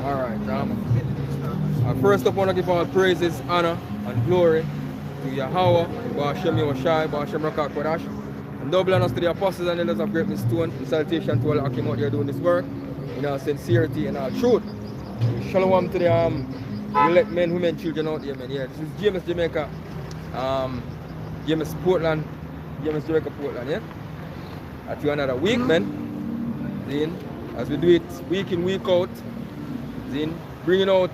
Alright, first up I want to give all praises, honor, and glory to Yahweh, Ba'ashem Yoshai, Ba'ashem Rakak Kodash, and double honors to the apostles and elders of Great Stone, and salutation to all that came out here doing this work in our sincerity and our truth. Shalom to the elect men, women, children out here, man. Yeah, this is James Jamaica, James Portland, James Jamaica Portland, yeah? At you another week, man. Then, as we do it week in, week out, then bringing out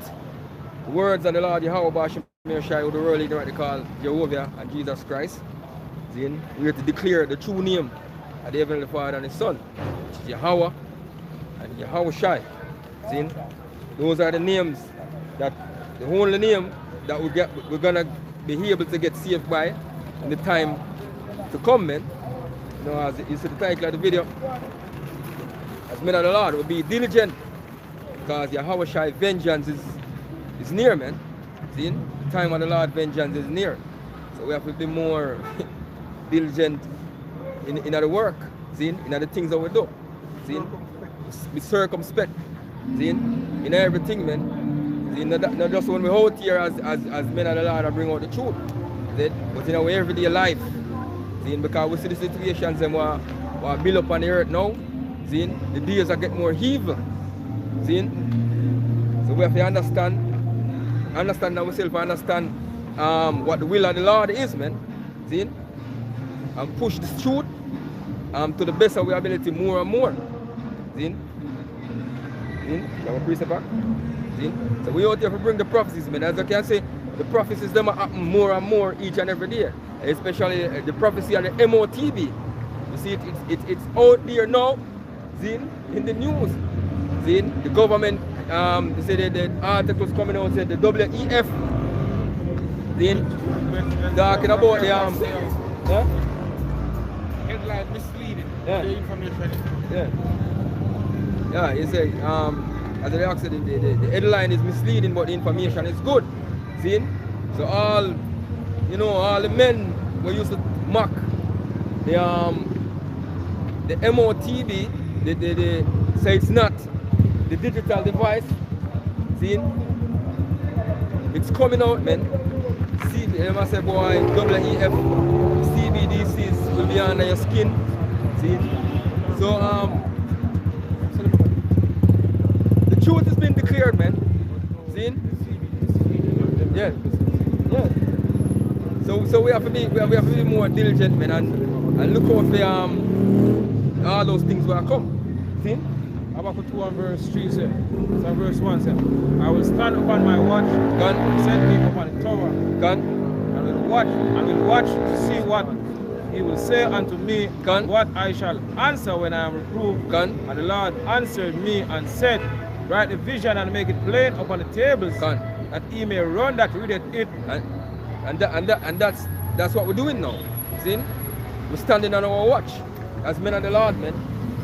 the words of the Lord Yahweh Ba'ashem Yoshai, who the world leader they call Jehovah and Jesus Christ. Then we have to declare the true name of the Heavenly Father and His Son, which is Yahweh and Yahweh Shai. Then those are the names that the only name that we're gonna be able to get saved by in the time to come, man. You know, as you see the title of the video, as men of the Lord will be diligent, because Yahweh Shai vengeance is near, man. See? The time of the Lord vengeance is near. So we have to be more diligent in the work, see? In the things that we do. See? Be circumspect. See? In everything, man. See? Not just when we're out here as men of the Lord and bring out the truth. See? But in our everyday life. See? Because we see the situations that we build up on the earth now. See? The days are getting more evil. See? So we have to understand ourselves, understand what the will of the Lord is, man. See? And push this truth to the best of our ability more and more. See? See? Can we press it back? See? So we out here to bring the prophecies, man. As I can say, the prophecies them happen more and more each and every day. Especially the prophecy of the MOTB. You see, it's out there now. See? In the news. See? The government, they say the articles coming out said the WEF. See? Talking about the headline misleading. Yeah. The information. Yeah, he said, as the accident, the headline is misleading, but the information is good. See? So all the men were used to mock the MOTB, they say it's not the digital device. See? It's coming out, man. See, they must say, boy, WEF, CBDCs will be under your skin. See? So, the truth has been declared, man. See? Yeah. So we have to be more diligent, man, and look out for all those things will come. See? Habakkuk 2 and verse 3 says, so verse 1 says, I will stand upon my watch, and set me upon the tower, and will watch to see what he will say unto me, what I shall answer when I am reproved. And the Lord answered me and said, write the vision and make it plain upon the tables, that he may run that readeth it. And that's what we're doing now. See? We're standing on our watch as men of the Lord, man.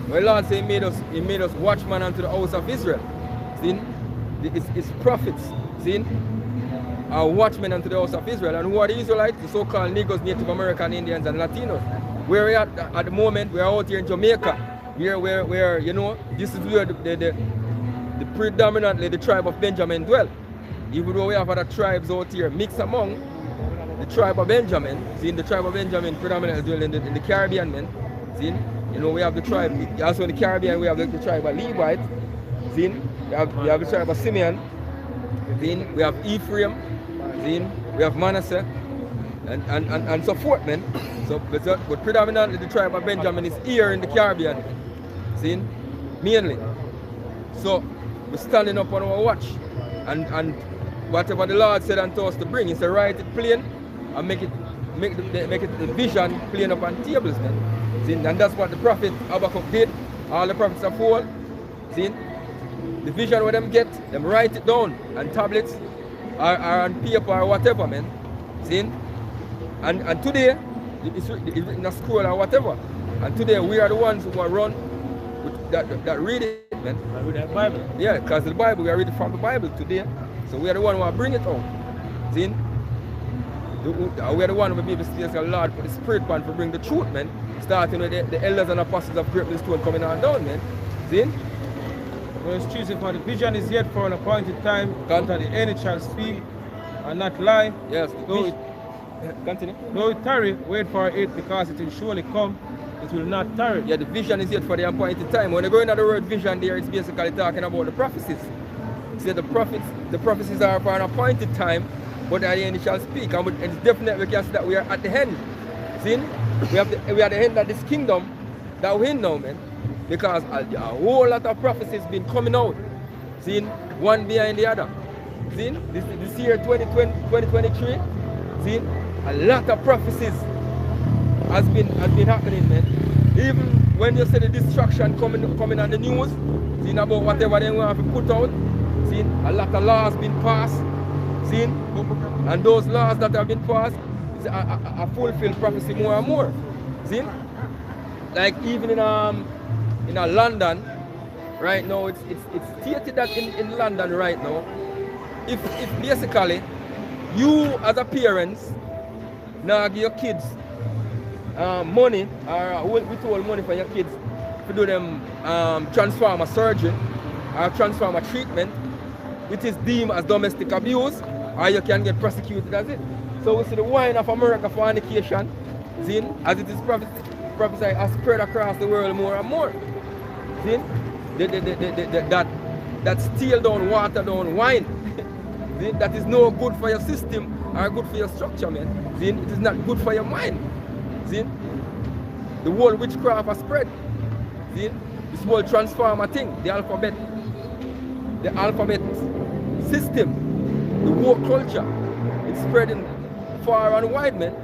The Lord said He made us watchmen unto the house of Israel. See? It's prophets. See? Our watchmen unto the house of Israel. And who are the Israelites? The so-called Negroes, Native American Indians, and Latinos. Where we are at the moment, we are out here in Jamaica. Where you know, this is where the predominantly the tribe of Benjamin dwell. Even though we have other tribes out here mixed among the tribe of Benjamin. See, the tribe of Benjamin predominantly dwell in the Caribbean, man. See? You know, we have the tribe, also in the Caribbean, we have the tribe of Levite. See? We have the tribe of Simeon. See? We have Ephraim. See? We have Manasseh. And so forth, man. So, but predominantly the tribe of Benjamin is here in the Caribbean. See? Mainly. So, we're standing up on our watch. And whatever the Lord said unto us to bring, He said, write it plain and make the vision plain upon tables, man. See? And that's what the prophet Habakkuk did. All the prophets of old. See? The vision where them get, them write it down on tablets or on paper or whatever, man. See? And today, it's written in a scroll or whatever. And today we are the ones who are run with that read it, man. And read the Bible. Yeah, because the Bible, we are reading from the Bible today. So we are the one who are bring it out. See? We are the one who will be able to say, Lord, put the Spirit upon to bring the truth, man. Starting with the elders and apostles of Great Stone coming on down, man. See? Verse 3 says, for the vision is yet for an appointed time, Can. that the end shall speak and not lie. Yes. Though it, Continue. though it tarry, wait for it, because it will surely come, it will not tarry. Yeah, the vision is yet for the appointed time. When you go into the word vision there, it's basically talking about the prophecies. See, the prophecies are for an appointed time, but at the end it shall speak. And it's definitely we can see that we are at the end. See? We are at the end of this kingdom that we're in now, man. Because a whole lot of prophecies been coming out. See? One behind the other. See? This year 2023, see? A lot of prophecies has been happening, man. Even when you see the destruction coming on the news, see about whatever they want to put out, see, a lot of laws been passed, see, and those laws that have been passed are fulfilled prophecy more and more. See? Like even in London, right now, it's stated that in London right now, if basically you as a parents now give your kids money or withhold money for your kids to do them transformer surgery or transformer treatment, it is deemed as domestic abuse, or you can get prosecuted as it. So we see the wine of America for fornication, as it is prophesied, has spread across the world more and more. See? That steel down, water down wine, see? That is no good for your system or good for your structure, man. See? It is not good for your mind. See? The whole witchcraft has spread. See? This whole transformer thing, the alphabet system, the woke culture, it's spreading far and wide, man.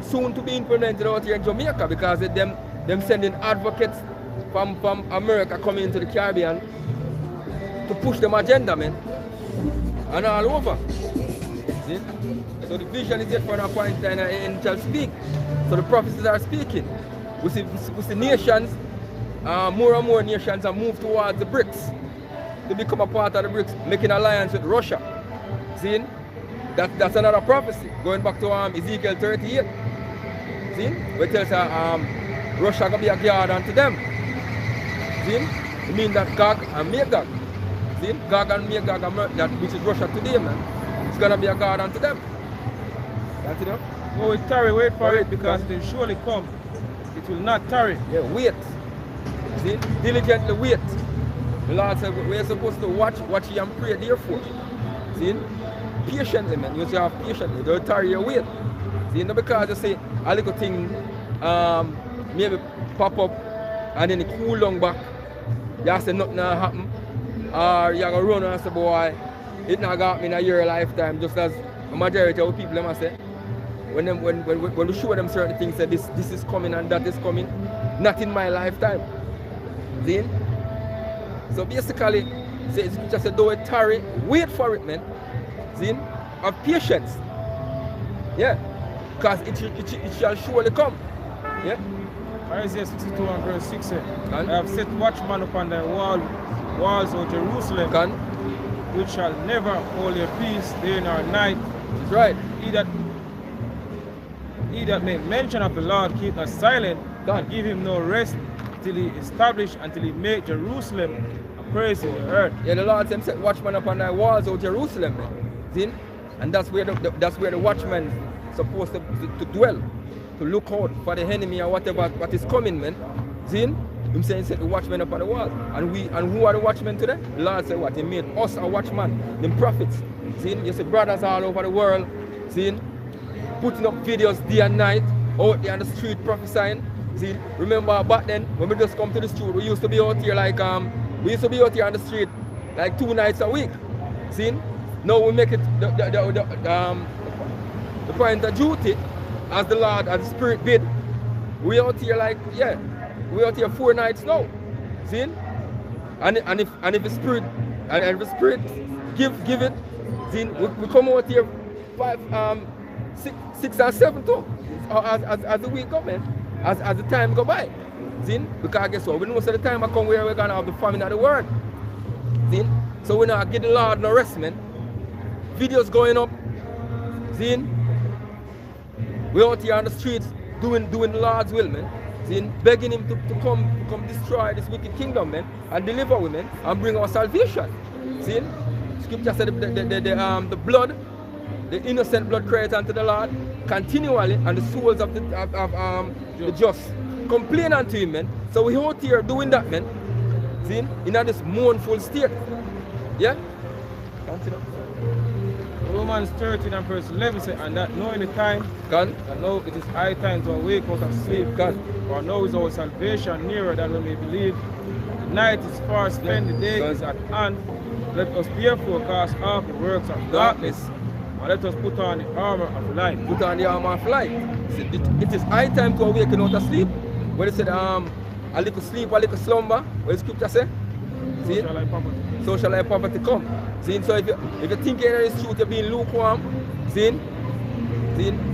Soon to be implemented out here in Jamaica, because them sending advocates from America coming into the Caribbean to push them agenda, man. And all over. See? So the vision is yet for an appointed time and it shall speak. So the prophecies are speaking. We see nations, more and more nations are moved towards the BRICS to become a part of the BRICS, making alliance with Russia. See? That's another prophecy, going back to Ezekiel 38. See? Where it tells Russia gonna be a guard unto them. See? It means that Gog and Magog. See? Gog and Magog, which is Russia today, man. It's gonna be a guard unto them. That's it, Oh, it tarry, wait for it, because it will surely come. It will not tarry. Yeah, wait. See? Diligently wait. The Lord said we're supposed to watch ye and pray therefore. See? Patiently, man. You have patiently. Don't tarry your wait. See? Not because you say a little thing maybe pop up and then it cool down back. You say nothing not happen. Or you're gonna run and say, boy, it not got me in a year lifetime, just as the majority of people them say. When we show them certain things, say this is coming and that is coming, not in my lifetime. See? So basically, say scripture said, though it tarry, wait for it, man. See? Have patience. Yeah. Because it shall surely come. Yeah. Isaiah 62 and verse 6 says, I have set watchmen upon thy walls, O Jerusalem, which shall never hold your peace day nor night. That's right. He that make mention of the Lord keep not silent, and give him no rest till he establish, until he make Jerusalem a praise in the earth. Yeah, the Lord said, set watchmen upon thy walls, O Jerusalem. See? And that's where the watchman is supposed to dwell, to look out for the enemy or whatever what is coming, man. See? Him saying set the watchmen upon the wall. And who are the watchmen today? The Lord said what? He made us a watchman, them prophets. See? You see brothers all over the world, see? Putting up videos day and night, out there on the street prophesying. See? Remember back then when we just come to the street, we used to be out here like we used to be out here on the street like 2 nights a week. See? Now we make it the point of duty as the Lord, as the Spirit bid. We out here like, yeah, we out here 4 nights now. See? And if the Spirit give it, see, we come out here 6 and 7 too. As the week go, man. As the time go by. See? Because guess what? We know so the time I come where we're gonna have the famine of the world. See? So we not get the Lord no rest, man. Videos going up. See? We out here on the streets doing the Lord's will, man. See, begging him to come destroy this wicked kingdom, man, and deliver women and bring our salvation. See, Scripture said the blood, the innocent blood cried unto the Lord continually, and the souls of the just complain unto him, man. So we out here doing that, man. See, in this mournful state. Yeah? Continue. Romans 13 and verse 11 says, and that knowing the time, Can? that now it is high time to awake out of sleep. Can? For now is our salvation nearer than we may believe. The night is far spent, the day is at hand. Let us therefore cast off the works of darkness, and let us put on the armor of light. Put on the armor of light. See, it is high time to awaken out of sleep. When it said a little sleep, a little slumber, what the Scripture say? See? So shall thy poverty come. See, so if you think you're in the truth, you're being lukewarm, see,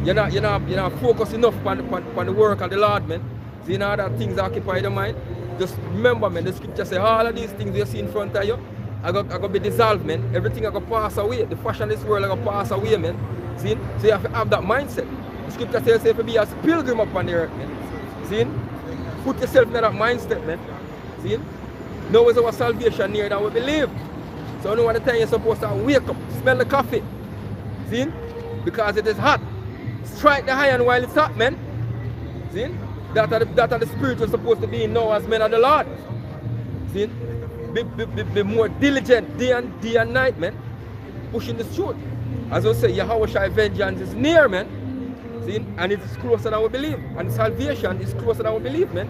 you're not focused enough on the work of the Lord, man. See, now that things occupy your mind. Just remember, man, the Scripture say all of these things you see in front of you are going to be dissolved, man. Everything is going to pass away. The fashion of this world is going to pass away, man. See, so you have to have that mindset. The Scripture says you have to be as pilgrim upon the earth, man. See, put yourself in that mindset, man. See. Now is our salvation nearer than we believe. So now at the time you're supposed to wake up, smell the coffee. See? Because it is hot. Strike the iron while it's hot, man. See? That are the spirit we're supposed to be in now as men of the Lord. See? Be more diligent day and night, man. Pushing the truth. As I say, Yahweh vengeance is near, man. See? And it is closer than we believe. And salvation is closer than we believe, man.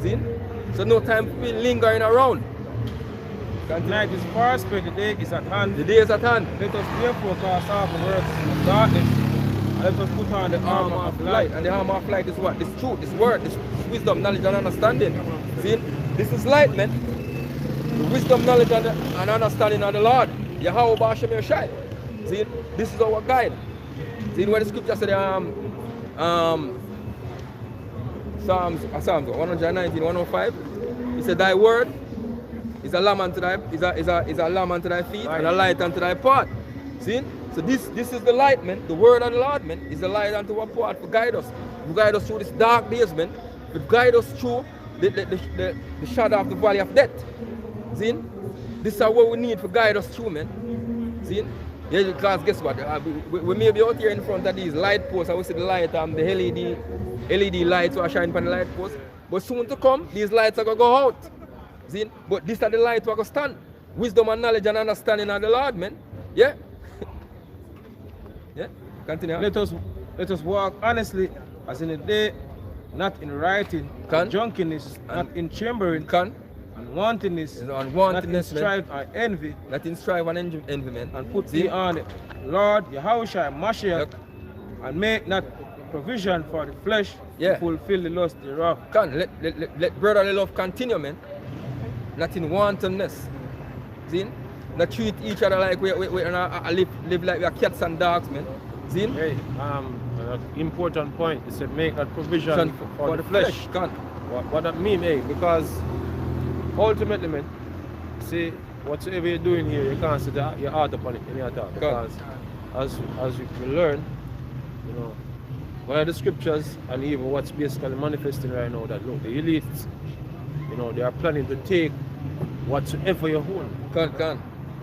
See? So no time to be lingering around. The night is far spent, the day is at hand. The day is at hand. Let us therefore cast off the works of darkness, and let us put on the armor of light. And the armor of light is what? This truth, this word, this wisdom, knowledge, and understanding. See? This is light, man. The wisdom, knowledge, and understanding of the Lord. Yahweh B'Ashem Yeshai. See? This is our guide. See what the Scripture said, Psalms 119, 105. He said, thy word is a lamp unto thy lamp unto thy feet, and a light unto thy path. See? So this is the light, man. The word of the Lord, man, is the light unto our path to guide us. To guide us through these dark days, man. To guide us through the shadow of the valley of death. See? This is what we need to guide us through, man. See? Yeah, because guess what? We may be out here in front of these light posts. I will see the light, the LED lights are shining on the light post. But soon to come, these lights are going to go out. See? But these are the lights that are going to stand. Wisdom and knowledge and understanding of the Lord, man. Yeah? Yeah? Continue. Let us walk honestly, as in the day, not in writing, drunkenness, not in chambering, and wantonness, not in strife or envy. Not in strife and envy, man. And put thee on Lord Yahushua Mashiach, and make not provision for the flesh to fulfill the lust thereof. Let brotherly love continue, man. Not in wantonness. See? Not treat each other like we live like we are cats and dogs, man. See? Hey, an important point. It said make that provision for the flesh. What that mean, hey? Because ultimately, man, see, whatever you're doing here, you can't sit your heart upon it any other. Because as you learn, you know, one of the scriptures and even what's basically manifesting right now, that look, the elites, you know, they are planning to take whatsoever you own.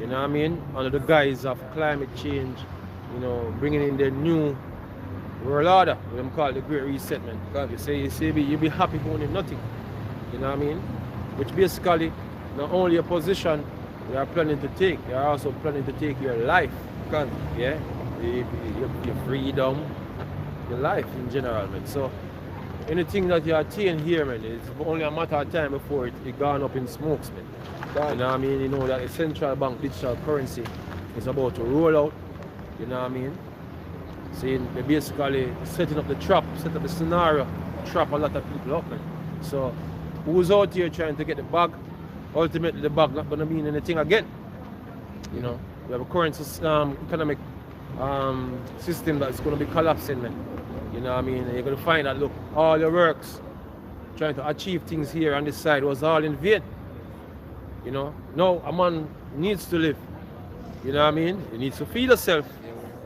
You know what I mean? Under the guise of climate change, you know, bringing in the new world order, what them call the Great Resettlement. You say you be happy owning nothing. You know what I mean? Which basically, not only a position they are planning to take, they are also planning to take your life. Yeah? Your freedom, your life in general, man. So anything that you attain here, man, it's only a matter of time before it gone up in smokes, man. You know what I mean? You know that the central bank digital currency is about to roll out. You know what I mean? So they're basically setting up the trap, set up the scenario, trap a lot of people up, man. So who's out here trying to get the bag? Ultimately, the bag not gonna mean anything again. You know, we have a current economic system that's gonna be collapsing, man. You know what I mean? You're gonna find that, look, all your works trying to achieve things here on this side was all in vain. You know, no, a man needs to live. You know what I mean? You need to feed yourself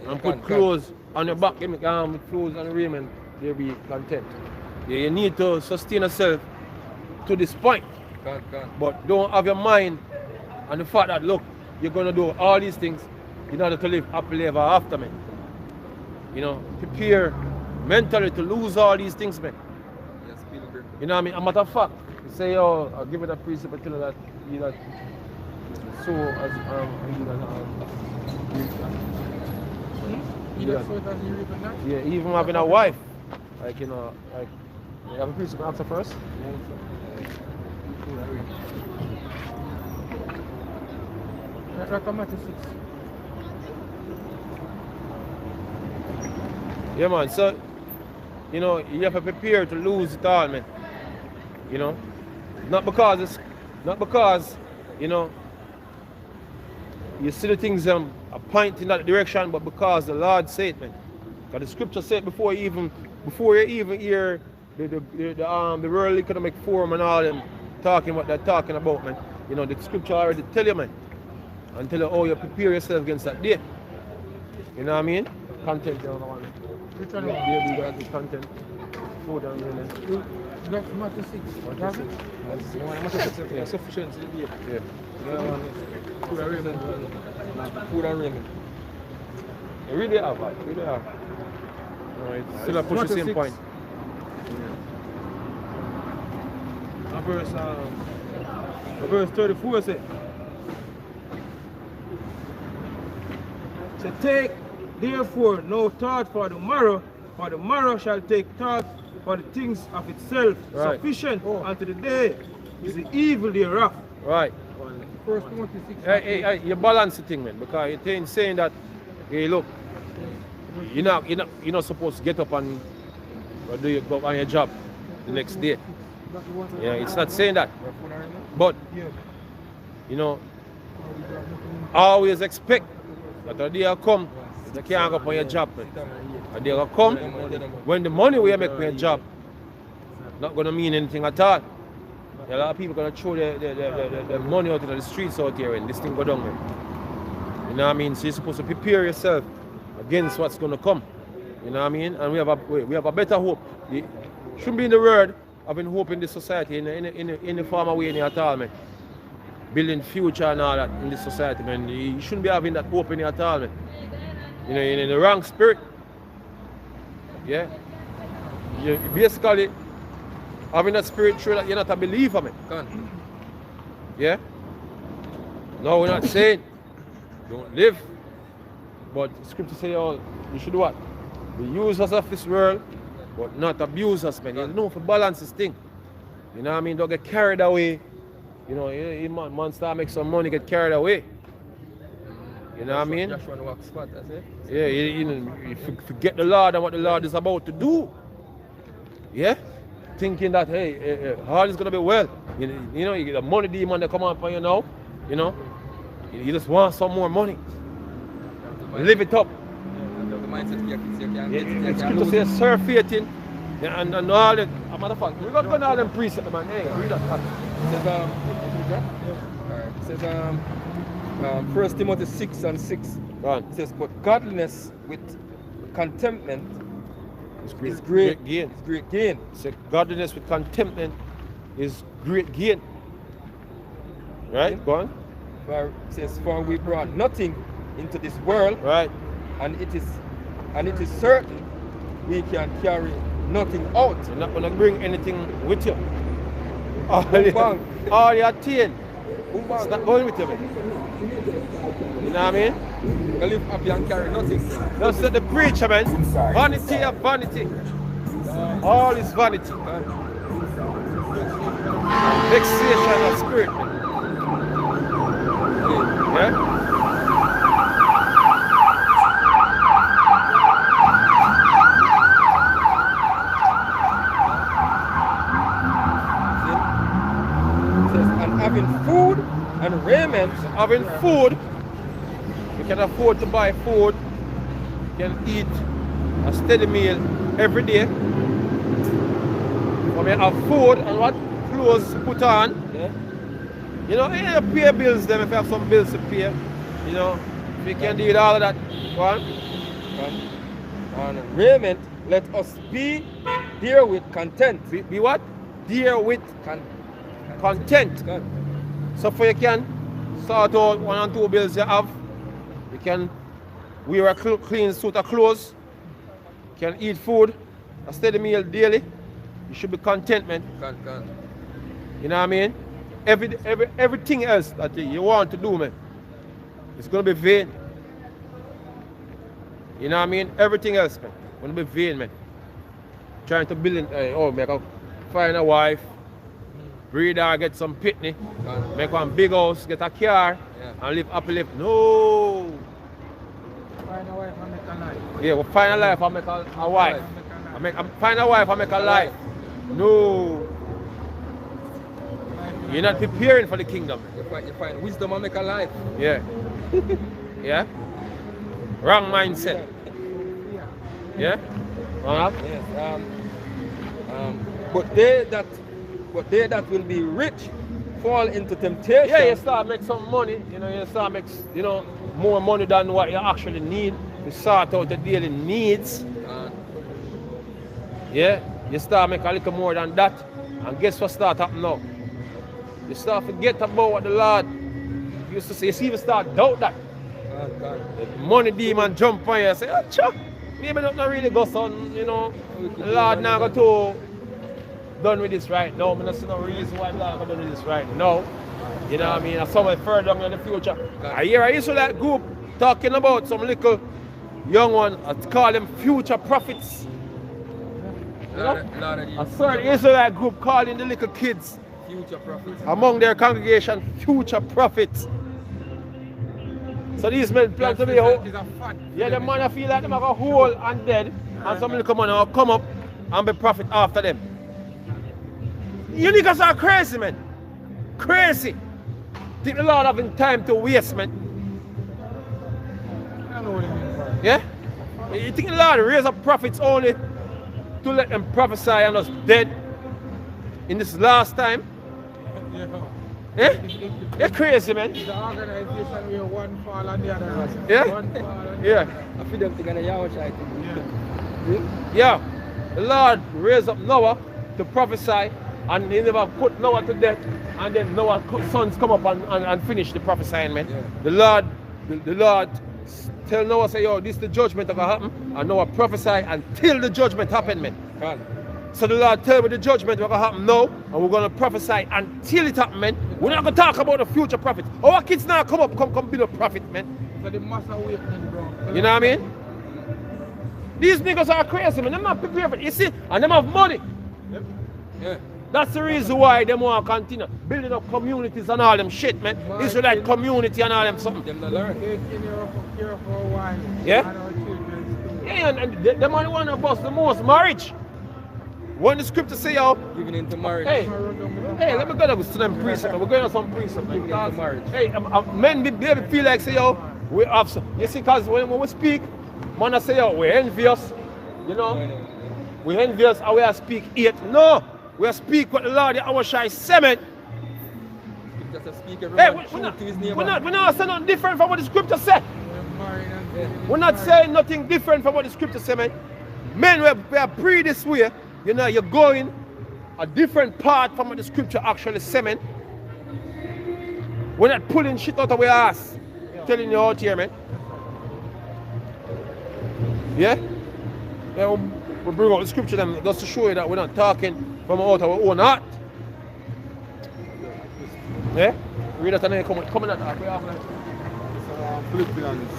and put clothes on your back, clothes and raiment, you'll be content. You need to sustain yourself to this point. Can. But don't have your mind on the fact that, look, you're going to do all these things in order to live happily ever after, man. You know, prepare mentally to lose all these things, man. Yes, Spielberg. You know what I mean? A matter of fact, you say, oh, I'll give it a precept to that you that so as yeah, even having a wife, like, you know, like, you have a precept answer first? Yeah, man. So, you know, you have to prepare to lose it all, man. You know, not because, you know, you see the things are pointing in that direction, but because the Lord said it, man. Because the scripture said before you even hear the World Economic Forum and all them talking what they're talking about, man. You know, the scripture already tell you, man. And tell you how you prepare yourself against that day. You know what I mean? Content, you know what I mean? Which one? Yeah, the content. Food and raiment. That's matter 6. What is it? Yeah, sufficiency. Yeah. Food and raiment. Food and raiment. You really have that. Really have. No, it's still a push the same point. Verse 34 says, so take therefore no thought for the morrow shall take thought for the things of itself. Right. Sufficient unto the day is the evil thereof. Right. First Timothy 6. Hey, you balance the thing, man, because you're saying that, hey, look, you're not supposed to get up and go on your job the next day. Yeah, it's not saying that. But, you know, always expect that a day will come, you can't go up on your job, man. A day will come when the money we make for your job not going to mean anything at all. A lot of people going to throw the money out into the streets out here when this thing go down, man. You know what I mean? So you're supposed to prepare yourself against what's going to come. You know what I mean? And we have a better hope. You shouldn't be in the world having hope in this society in the form of way at all, man. Building future and all that in this society, man. You shouldn't be having that hope in it at all, man. You know, you're in the wrong spirit. Yeah? You basically having that spirit show that you're not a believer, man. Yeah? No, we're not saying don't live. But scripture say, oh, you should do what? Be users of this world, but not abuse us, man. You know, for balance this thing. You know what I mean? Don't get carried away. You know, man start make some money, get carried away. You know what I mean? Yeah, you forget the Lord and what the Lord is about to do. Yeah? Thinking that, hey, all is going to be well. You know, you get a money demon that come up on you now. You know? You just want some more money. Live it up. It's good to say surfeiting and all that. As a matter of fact, we're not going to all them precepts, man. Hey, read that. It says, 1 Timothy 6 and 6. Right. It says, but godliness with contentment is great gain. It's great gain. So godliness with contentment is great gain. Right? Go on. It says, for we brought nothing into this world, right, and it is certain we can carry nothing out. You're not gonna bring anything with you. All you attain, it's not going with you, man. You know what I mean? You live happy and carry nothing. That's the preacher, man. Vanity of vanity. All is vanity. Vexation of spirit, man. Yeah? Having food and raiment. Having food, you can afford to buy food, you can eat a steady meal every day. I mean, have food and what clothes to put on. Yeah. You know, you pay bills then if you have some bills to pay. You know, if you can do all of that. Go on. And raiment, let us be Dear with content. Be what? Dear with content. Con. So for you can sort out 1 and 2 bills you have. You can wear a clean suit of clothes. You can eat food, a steady meal daily. You should be content, man. Con. You know what I mean? Everything else that you want to do, man, it's gonna be vain. You know what I mean? Everything else, man, gonna be vain, man. Trying to build, find a wife, breed her, get some pitney, make one big house, get a car, and live happily. No. Find a wife and make a life. Yeah, well, find a life and make a wife. Find a wife and make a life. No. You're not preparing for the kingdom. You find wisdom and make a life. Yeah. Yeah? Wrong mindset. Yeah? Yes. But they that will be rich fall into temptation. Yeah, you start make some money. You start make more money than what you actually need to sort out the daily needs. Yeah, you start make a little more than that, and guess what start happening now? You start forget about what the Lord used to say. You see, you start doubt that. The money demon jump on you and say, oh, chuck, maybe not really go son, the Lord now go to done with this right now. I don't see no reason why the Lord not done with this right now. You know what I mean? And somewhere further down in the future. I hear an Israelite group talking about some little young one, I call them future prophets. A certain Israelite group calling the little kids future prophets among their congregation future prophets. So these men plan to be yeah, the man feel like they are whole and dead, and some little man will come up and be prophet after them. You niggas are crazy, man. Crazy. Think the Lord having time to waste, man. I know what you mean, bro. Yeah? You think the Lord raise up prophets only to let them prophesy and us dead in this last time? Yeah. Yeah? You're crazy, man. The organization where one fall and the other rise. Yeah? One fall and Yeah. I feel them thinking Yeah. The Lord raised up Noah to prophesy, and he never put Noah to death, and then Noah's sons come up and finish the prophesying, man. Yeah. The Lord tell Noah, say, yo, this is the judgment that will happen, and Noah prophesy until the judgment happen, man. So the Lord tell me the judgment will happen now, and we're going to prophesy until it happen, man. We're not going to talk about the future prophets. Our kids now come be the prophet, man. So the mass awakening, bro. You know what I mean? These niggas are crazy, man. They're not prepared for it. You see, and them have money. Yeah. That's the reason why they want to continue building up communities and all them shit, man. Israelite community and all them something. Them to learn. Here for a while. Yeah? And our children too. Yeah, and them only want to bust the most marriage. When the scripture say, yo, Giving into marriage. hey, let me go to them precepts. We're going to some precepts. Giving into marriage. Hey, men be feel like say, yo, we have some. You see, because when we speak, man say, yo, we're envious. You know? We're envious and we are speak it. No, we are speak what the Lord our shy semen. Just a speak Hey, everyone to his neighbor. we're not saying nothing different from what the scripture said. We're not saying nothing different from what the scripture said, man. Men, we are pre this way. You know, you're going a different path from what the scripture actually said, man. We're not pulling shit out of our ass. Telling you out here, man. Yeah? Yeah, we bring out the scripture them just to show you that we're not talking from out of our own heart. Yeah? Read that and then coming at that. Philippians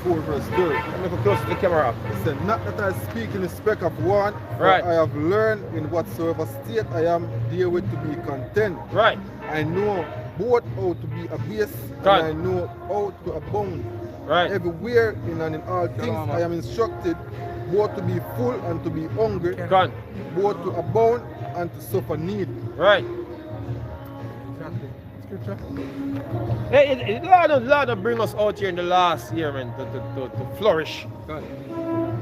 4 verse 3. Let me go close to the camera. It said, not that I speak in respect of one, Right. for I have learned in whatsoever state I am therewith to be content. Right. I know both how to be abased Right. and I know how to abound. Right. Everywhere in and in all things I am instructed both to be full and to be hungry, Gone. both to abound and to suffer need. Right. Exactly. Scripture. Hey, Lord bring us out here in the last year, man, to flourish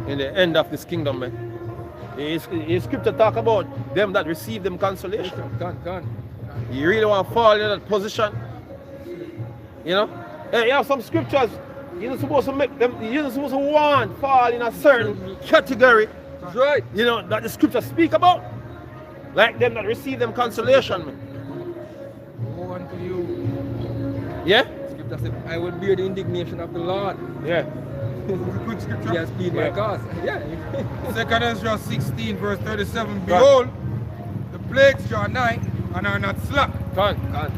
in the end of this kingdom, man. His scripture talk about them that receive them consolation. You really want to fall in that position? You know? Hey, you have some scriptures you're not supposed to make them, you're not supposed to want fall in a certain category. That's right. You know, that the scriptures speak about. Like them that receive them consolation, man. Woe unto you. Yeah? Scripture says, I will bear the indignation of the Lord. Yeah. Good scripture. He has plead my cause. Yeah. 2 Ezra 16 verse 37. Behold, the plagues draw nigh and are not slack. Come.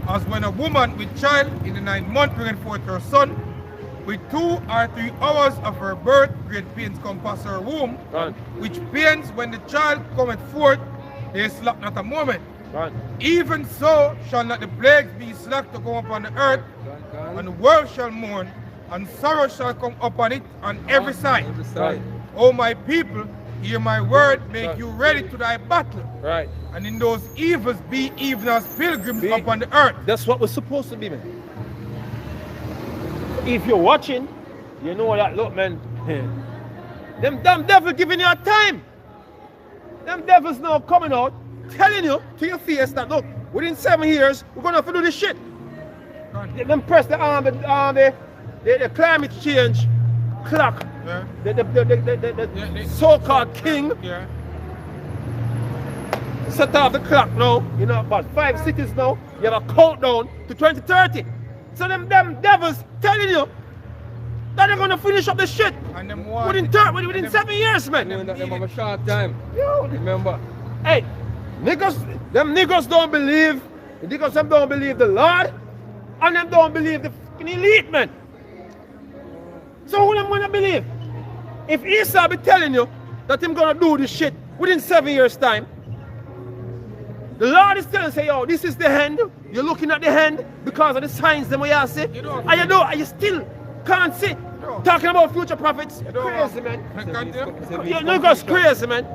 As when a woman with child in the 9th month bringeth forth her son, with 2 or 3 hours of her birth, great pains compass her womb, Come. which pains when the child cometh forth, they slack not a moment. Come. Even so shall not the plagues be slack to come upon the earth, and the world shall mourn, and sorrow shall come upon it on every side. Every side. O my people, hear my word, make you ready to thy battle. Right. And in those evils be even as pilgrims upon the earth. That's what we're supposed to be, man. If you're watching, you know that, look, man. Them damn devils giving you a time. Them devils now coming out, telling you to your face that, look, within 7 years, we're going to have to do this shit. Them press the the climate change clock. Yeah. The so-called king. Yeah. Set off the clock now, you know, about 5 cities now, you have a countdown to 2030. So them devils telling you that they're gonna finish up the shit And them within 7 years, man. Knowing that them have a short time. Yo, Remember. hey, them niggas don't believe, the niggas them don't believe the Lord, and them don't believe the fucking elite, man. So who them wanna believe? If Esau be telling you that him gonna do this shit within 7 years' time, the Lord is telling, say, yo, this is the hand. You're looking at the hand because of the signs them we are see. And you still can't see. Talking about future prophets. Crazy, man. You niggas crazy, man.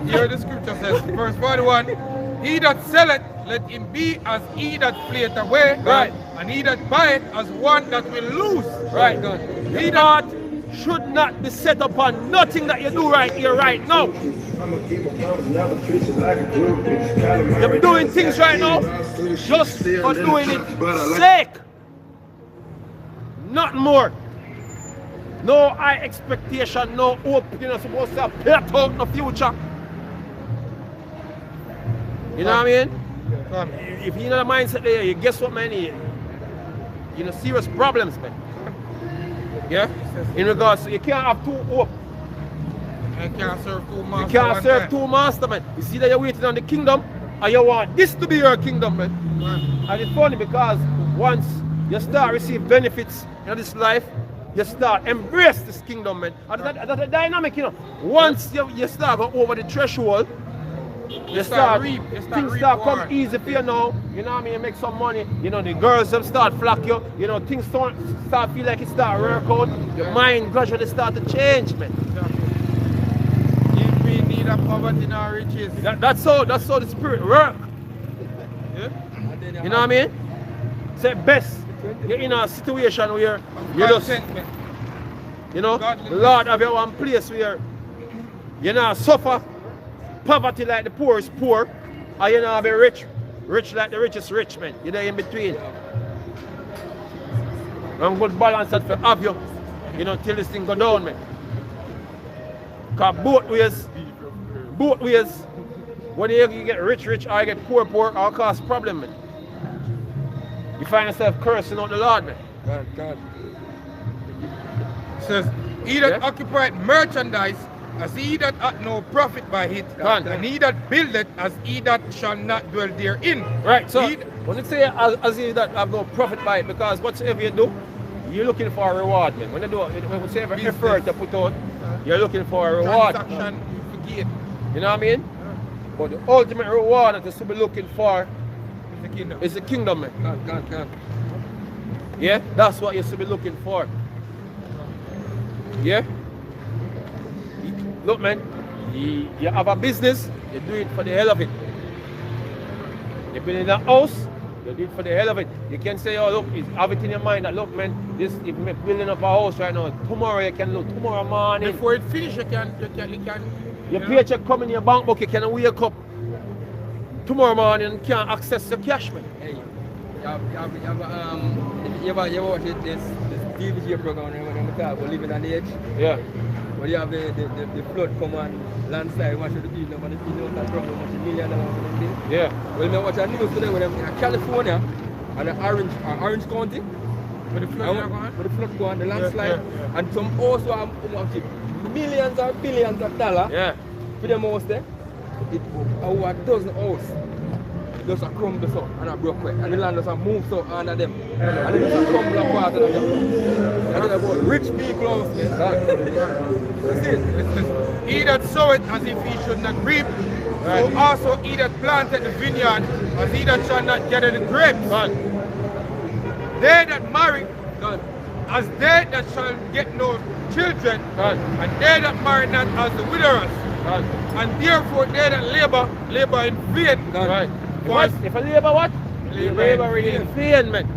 Here the scripture says, verse 41, he that selleth, let him be as he that fleeth away, Right. and he that buyeth as one that will lose. Right. He that should not be set upon nothing that you do right here, right now. You're doing things right now just for doing it sake. Nothing more. No high expectation, no hope. You're not supposed to plot out the future. You know what I mean? If you're in a mindset there, you guess what, man? You know, serious problems, man. Yeah? In regards to, you can't have 2 hope. You can't serve 2 masters. You can't serve 2 masters, man. You see that you're waiting on the kingdom, and you want this to be your kingdom, man. And it's funny because once you start receive benefits in this life, you start embrace this kingdom, man. And that's a dynamic, you know. Once you start go over the threshold, things start come easy for you now. You know what I mean? You make some money. You know, the girls them start flock you. You know, things start feel like it start work out. Your mind gradually start to change, man. If we need a poverty in our riches. That's how the spirit work. Yeah? You know what I mean? Say best. You're in a situation where you just, you know, the Lord have your one place where you not suffer poverty like the poor is poor, or you not be rich like the richest rich, man. You're there in between. And good balance that for have you, you know, till this thing go down, man. Cause both ways, whether you get rich or you get poor, all cause problem, man. You find yourself cursing out the Lord, man. God. It says, he that occupied merchandise as he that hath no profit by it, and he that buildeth as he that shall not dwell therein. Right, so when you say as he that have no profit by it, because whatsoever you do, you're looking for a reward, man. When you do whatever effort you put out, you're looking for a reward. Transaction, you forget. You know what I mean? But the ultimate reward that you should be looking for It's the is the kingdom, kingdom. man. God. Yeah, that's what you should be looking for. Yeah? Look, man, you have a business, you do it for the hell of it. You build in a house, you do it for the hell of it. You can say, oh, look, have it in your mind that, look, man, this if you're building up a house right now, tomorrow you can look, tomorrow morning. Before it finishes, you can. Your paycheck come in your bank book, you can wake up tomorrow morning and can't access your cash, man. Hey, you ever watch this DVD program when they talk about living on the edge? Yeah. When you have the flood come and landslide, watch the people, and the people that trouble, much $1 million. Yeah. Well, I watch a news today with them in California and Orange County. With the flood go on, the landslide, and some also have millions or billions of dollars for them house there. It over a dozen houses just a crumble so and a broke away. And the land just a move so under them. And it just a crumble apart of them. And it's about rich people house there. He that sow it as if he should not reap, so also he that planted the vineyard as he that shall not gather the grapes. They that marry, as they that shall get no children, and they that marry not as the widowers. And therefore they that labor in vain. If I labor what? Labor in vain, man.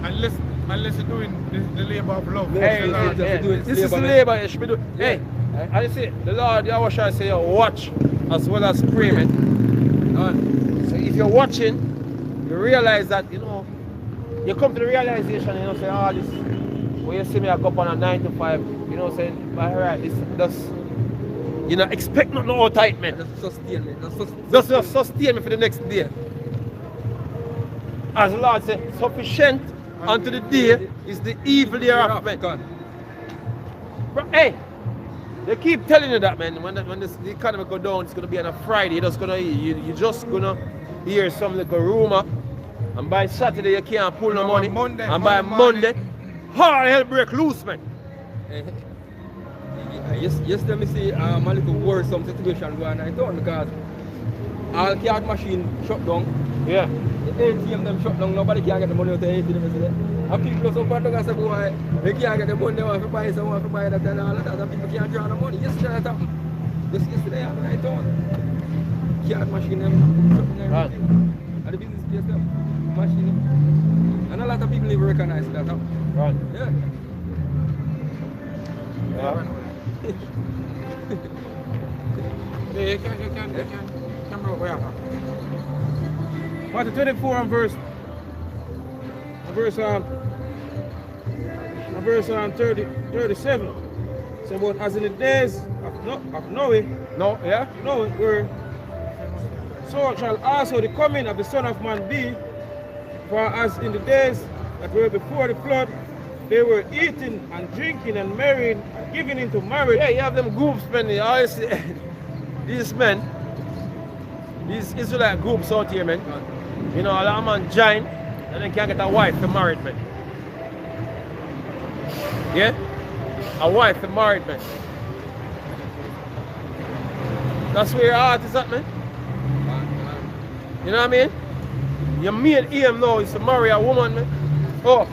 Unless you're doing the labor of love. This is the labor you should be doing. Hey, I say the Lord Yahushua say watch as well as pray, man. So if you're watching, you realize that, you know, you come to the realization, you know, say, oh, this, when you see me, I go up on a 9 to 5, you know, saying, alright, this does, you know, expect nothing out tight, man. Just sustain me. Just sustain me for the next day. As the Lord said, sufficient unto the day is the evil thereof, man. But, hey, they keep telling you that, man. When the economy go down, it's gonna be on a Friday. You're just gonna hear some little rumor. And by Saturday you can't pull no money. And by Monday, all hell break loose, man. Yesterday me see a little worrisome situation going on in town because all card machine shut down. Yeah. The ATM them shut down, nobody can get the money out of the ATM yesterday. And people so bad and say, boy, they can't get the money, they want to buy some, want to buy that and all of that, and people can't draw the money. Yesterday that happened. Yesterday happened in town. Card machine them shut down everything. And the business place them, machine them. And a lot of people even recognize that happened. Right. Yeah. Yeah, you can bring it. Matthew 24 and verse 37. So, but as in the days of Noah, where so shall also the coming of the Son of Man be. For as in the days that were before the flood, they were eating and drinking and marrying and giving into marriage. Yeah, you have them groups, man. You always see these men, these Israelite groups out here, man. You know, a lot of man join and then can't get a wife to marry, man. Yeah? A wife to marry, man. That's where your heart is at, man. You know what I mean? Your main aim now is to marry a woman, man. Oh,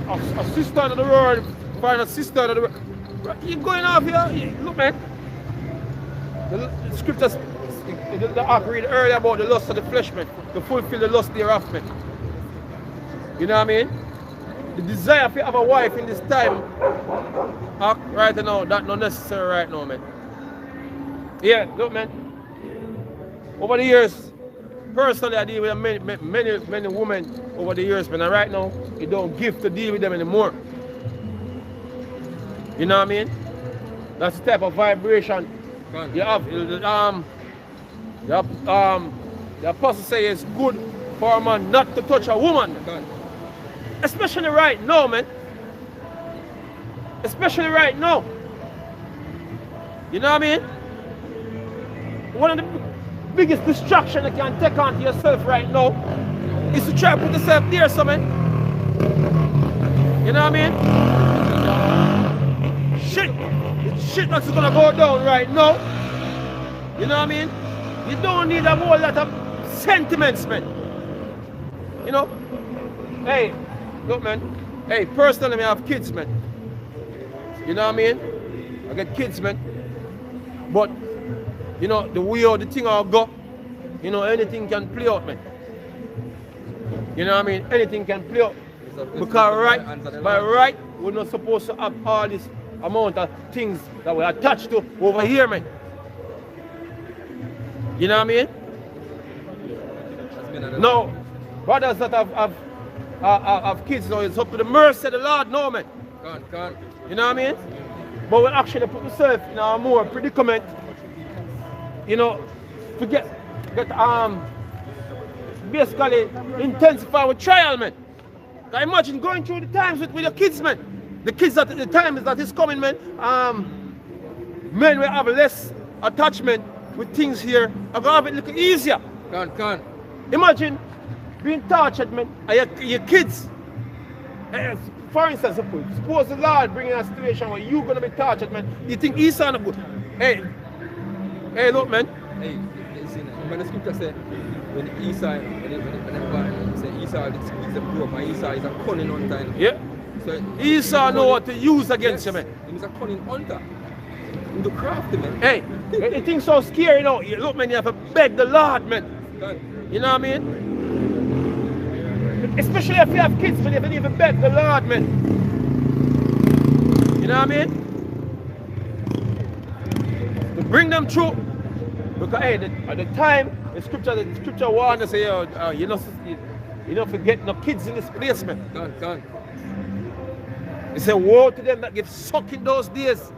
a sister of the world, find a sister of the world. You're going off here. Look, man. The scriptures, the ark read earlier about the lust of the flesh, man. To fulfill the lust thereof, man. You know what I mean? The desire to have a wife in this time, right now, that's not necessary right now, man. Yeah, look, man. Over the years, personally, I deal with many women over the years, man. And right now, you don't give to deal with them anymore. You know what I mean? That's the type of vibration you have. The apostle says it's good for a man not to touch a woman. Especially right now, man. Especially right now. You know what I mean? One of the biggest distraction you can take on to yourself right now is to try to put yourself there, so man. You know what I mean? Shit that's gonna go down right now. You know what I mean? You don't need a whole lot of sentiments, man. You know? Hey, look, man. Hey, personally, I have kids, man. You know what I mean? I get kids, man. But you know, the way how the thing all go, you know, anything can play out, man. You know what I mean? Anything can play out. Because by right, we're not supposed to have all this amount of things that we're attached to over here, man. You know what I mean? Now, brothers that have kids now, it's up to the mercy of the Lord now, man. Can't. You know what I mean? But we actually put ourselves in a more predicament, you know, to get basically intensify with trial, man. Now imagine going through the times with your kids, man. The kids at the time that is coming, man. Men will have less attachment with things here. I'm gonna have it a little easier. Can't. Imagine being tortured, man, and your kids. For instance, suppose the Lord bringing a situation where you're gonna be tortured, man. You think Esau not good? Hey, look, man. Hey, listen, when the scripture say when Esau, when they say Esau is a grow up, and Esau is a cunning hunter. Yeah. So Esau know what to use against you, man. He's a cunning hunter. He's the crafty, man. Hey, it thing's so scary, you know. Look, man, you have to beg the Lord, man. You know what I mean? Especially if you have kids, man, you have to even beg the Lord, man. You know what I mean? To bring them through. Because, hey, at the time, the scripture warned us, say, you don't forget no kids in this place, man. Can't. He said, woe to them that give suck in those days.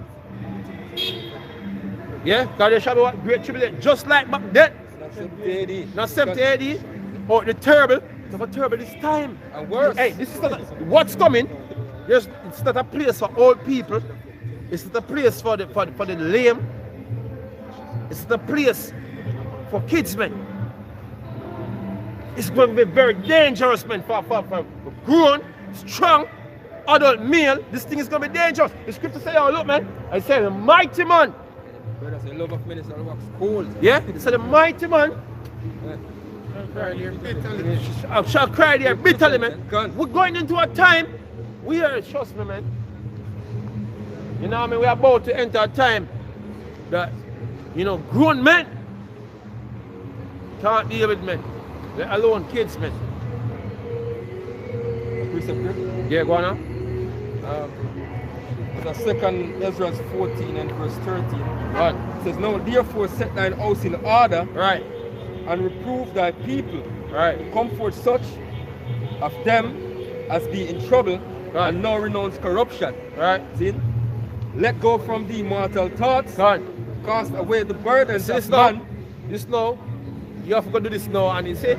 Yeah, because there shall be what? Great tribulation. Just like back then. Not 70 AD. Or the terrible. It's a terrible this time. And worse. Hey, this is not what's coming. It's not a place for old people. It's not a place for the lame. It's not a place for kids, man. It's going to be very dangerous, man, for grown, strong, adult male. This thing is going to be dangerous. The scripture says, oh, look, man. I said, a mighty man. Brother, say love of minister wax cold. Yeah, it said, a mighty man. I shall cry there bitterly, man. We're going into a time, we are, trust me, man. You know what I mean? We're about to enter a time that, you know, grown men can't deal with men. Let alone kids, man. Yeah, go on now. The second Ezra 14 and verse 13. Right. It says, now therefore set thine house in order. Right. And reprove thy people. Right. Comfort such of them as be in trouble. Right. And now renounce corruption. Right. See? Let go from thee mortal thoughts. Right. Cast away the burdens of now, man. this now, you have to do this now, and you see,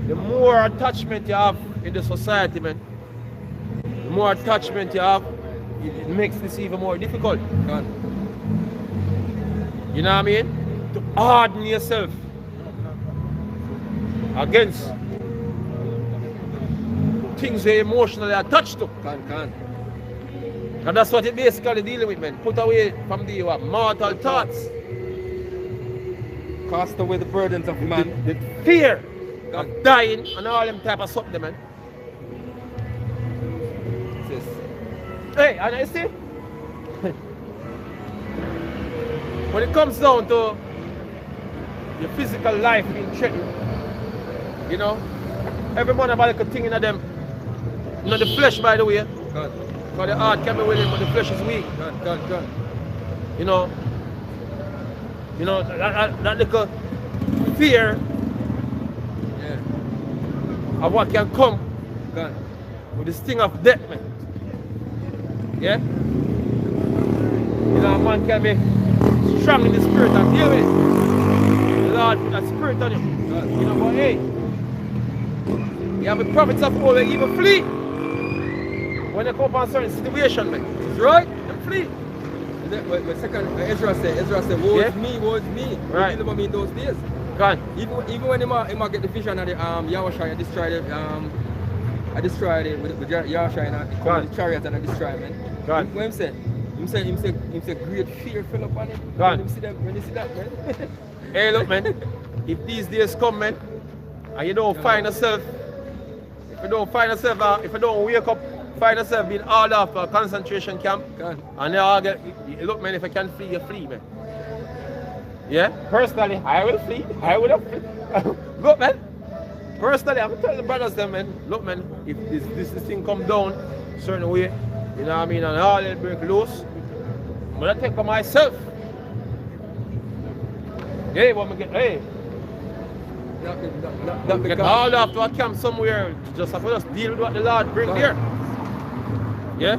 the more attachment you have in the society, man, the more attachment you have, it makes this even more difficult. God. You know what I mean? To harden yourself against things you're emotionally attached to. Can. And that's what it basically dealing with, man. Put away from the mortal thoughts. Cast away the burdens of man. The fear of dying and all them type of something, man. Yes. Hey, and I see, when it comes down to your physical life being threatened, you know, every man about a thing in them, you know, the flesh, by the way, God. because the heart can be willing, but the flesh is weak. God. You know, that little fear of what can come with this thing of death, man. Yeah? You know, a man can be strong in the spirit and deal with it. The Lord put that spirit on him. You know, but hey, you have the prophets of old, they even flee when they come upon certain situation, man. That's right. They flee. But second, Ezra said, woe is me. Right. He deliver me in those days. God. Even when he might get the vision of the Yahushua, I destroyed it with Yahushua and the chariot and I destroyed it, man. God. What him say? Him say great fear fell upon him. God. When you see that, man. Hey, look, man. If these days come, man, and you don't find yourself, if you don't wake up, find yourself being hauled off to a concentration camp, and they all get, look, man, if I can flee, you flee, man. Yeah? Personally, I will flee. I would have flee. Look, man. Personally, I'm telling the brothers them, man, look, man, if this thing come down a certain way, you know what I mean, and all it break loose, I'm gonna take for myself. Hey, what me get? Hey. Not Get because. hauled off to a camp somewhere, just have to just deal with what the Lord bring there. Yeah?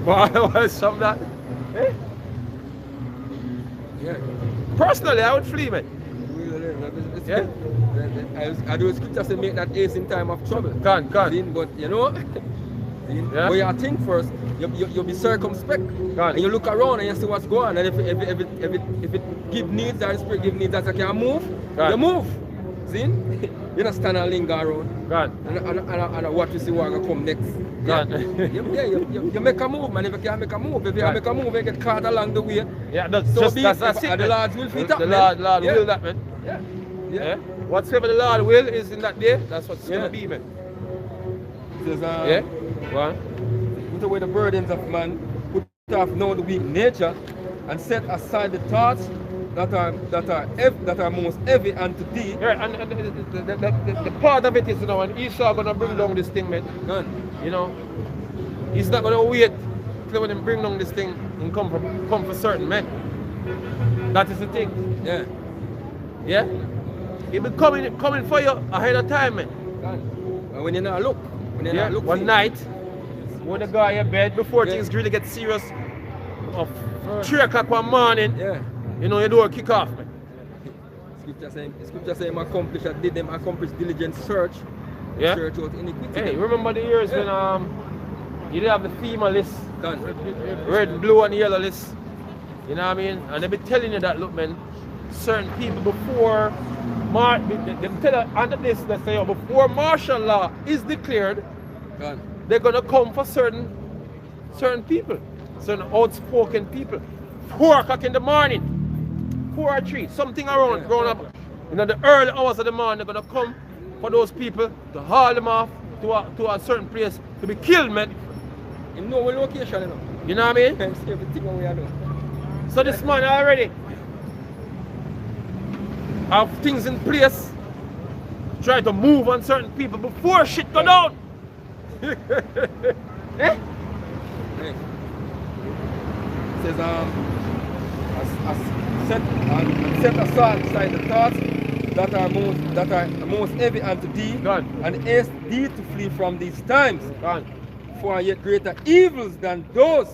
But some that. Eh? Yeah. Personally, I would flee, man. Yeah. I do scripture say make that ace in time of trouble. Can't. But you know, Yeah. but you think first, you be circumspect. And you look around and you see what's going on. And if it give needs, or the spirit give needs that you can move, you move. See? You don't stand and linger around. And what you see what will come next. You make a move, man. If you can't make a move, if you can't make a move, you get caught along the way. Yeah, that's so just be that's it. it. And the Lord will fit up, The man. Lord will that, man. Yeah. Whatsoever the Lord will is in that day, that's what's gonna be, man. Says, Yeah? Go on. put away the burdens of man, put off now the weak nature, and set aside the thoughts that are most heavy unto thee. Yeah, and the part of it is, you know, when Esau gonna bring down this thing, man. You know, he's not gonna wait till when he bring down this thing and come for certain men. That is the thing. Yeah. Yeah? He be coming for you ahead of time, man. And when you not look, One night, when the guy in bed, before things really get serious, of 3 o'clock one morning, you know, your door kick off, man. Scripture saying accomplish diligent search. Yeah. Search out iniquity. Hey, remember the years when you did have the FEMA list, red, blue, and yellow list. You know what I mean? And they be telling you that, look, man, certain people before they tell you under this, they say, oh, before martial law is declared, they're gonna come for certain people, certain outspoken people. 4 o'clock in the morning, 4 or 3, something around growing up. You know, the early hours of the morning, they're gonna come for those people to haul them off to a certain place to be killed, man. In no location, you know. You know what I mean? Everything we are doing. So this man already have things in place, try to move on certain people before shit go down. Eh? It says set aside the thoughts that are most heavy unto thee, and haste thee to flee from these times. For yet greater evils than those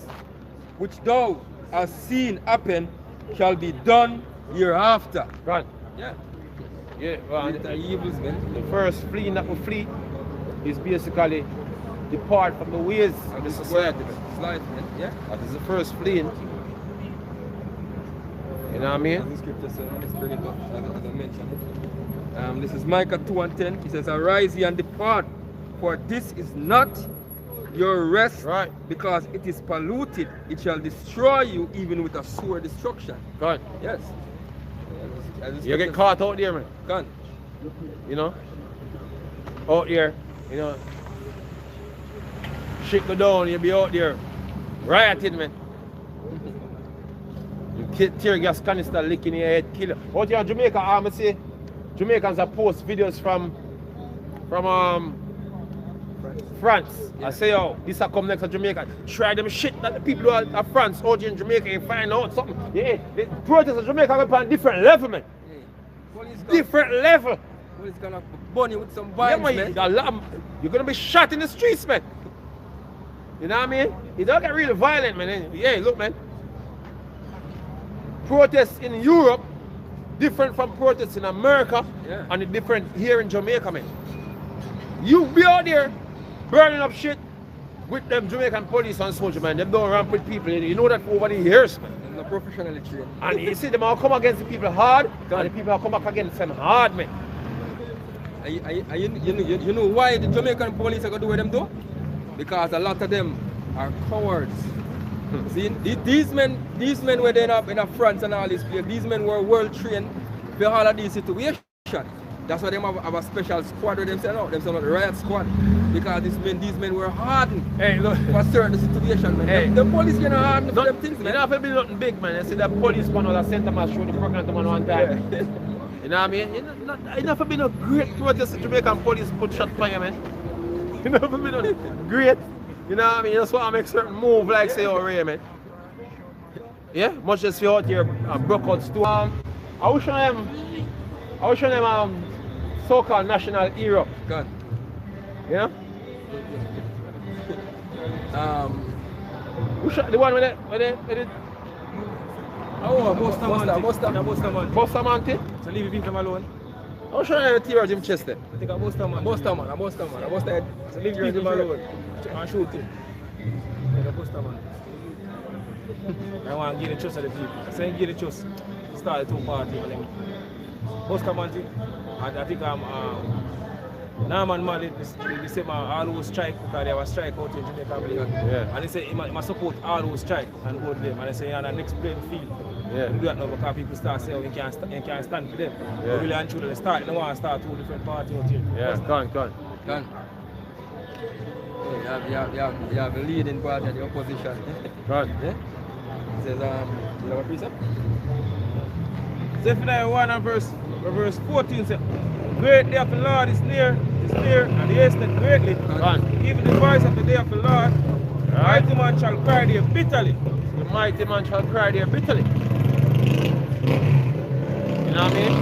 which thou hast seen happen shall be done hereafter. Yeah, Greater evils, man. the first fleeing that we flee is basically depart from the ways of the society. Slide, man. Yeah. That is the first fleeing. You know what I mean? The scripture says, let's bring it up as I mentioned. This is Micah 2:10. It says, arise ye and depart, for this is not your rest, because it is polluted. It shall destroy you even with a sore destruction. Yes. You get caught out there, man. You know? Out there, you know. Shit go down, you'll be out there rioting, man. You tear gas canister licking your head, kill you. Out here in Jamaica, I say Jamaicans are post videos from France. I say, oh, this will come next to Jamaica. Try them shit that the people who are France out here in Jamaica and find out something. Yeah, the protests in Jamaica are on a different level, man. Different level. Police gonna burn you with some vibes, man. You're gonna be shot in the streets, man. You know what I mean? It don't get really violent, man. Yeah, look, man. Protests in Europe different from protests in America, and different here in Jamaica, man. You be out there burning up shit with them Jamaican police and soldier, man. They don't ramp with people. You know that over the years, man. They're professionally trained. And you see them all come against the people hard, and the people all come back against them hard, man. You know why the Jamaican police are going to do what them do? Because a lot of them are cowards. See, these men were there in France and all this place. These men were well trained for all of these situations. That's why they have a special squad with themselves. Themselves the riot squad. Because these men were hardened for certain situations, man. Hey. The police can harden for them things, man. You know, if it be nothing big, man. I see that police man all the center man show the pregnant man one time. You know what I mean? You know, if it be no great protest, the Jamaican police put shot fire, man. You know, if it be no great. You know what I mean? That's why I make certain move like say over here, man. Yeah, much as you out here broke out store. I wish them so-called national hero. Gone. Yeah? Who shot the one with it? Oh, Bustamanti. Bustamanti? So leave him alone. How should I tear Jim Chester? I think I Bustamanti. I bust head. So leave him alone. And shoot him. I think I Bustamanti. I want to give the trust of the people. I say give the trust. Start the two party. Bustamanti. I think Norman Mallett, they say all who strike because they have a strike out in Jamaica. Yeah. And they say he must support all who strike and hold them. And they say you're on the next playing field. Yeah. We do that now because people start saying we can't stand for them. Yeah. But really and truly they want to start two different parties out here. Yeah, gone. Gone. You have the leading party of the opposition. Gone. Yeah? It says, you have a precept? Zephaniah 1 and verse 14 says, great day of the Lord is near, and the hasted greatly. Gone. Even the voice of the day of the Lord, the mighty man shall cry there bitterly. The mighty man shall cry there bitterly. You know what I mean?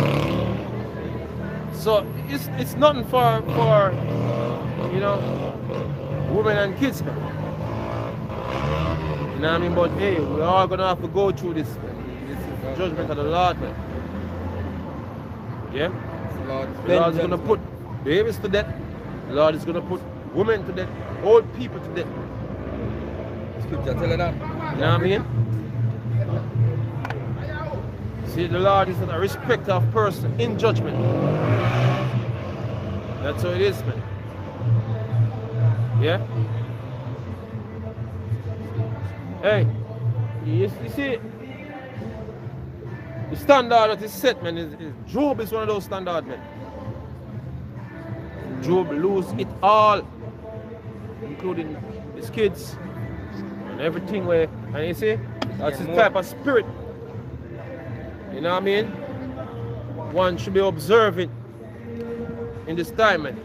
So it's nothing for you know, women and kids, man. You know what I mean? But hey, we're all gonna have to go through this, man. This is the judgment of the Lord, man. Yeah? The Lord is gonna put babies to death. The Lord is gonna put women to death, old people to death. Scripture telling that. You know what I mean? See, the Lord is not a respecter of person in judgment. That's how it is, man. Yeah? Hey, you see, the standard that is set, man, Job is one of those standards, man. Job lose it all, including his kids and everything where, and you see, that's his type of spirit. You know what I mean? One should be observant in this time, man.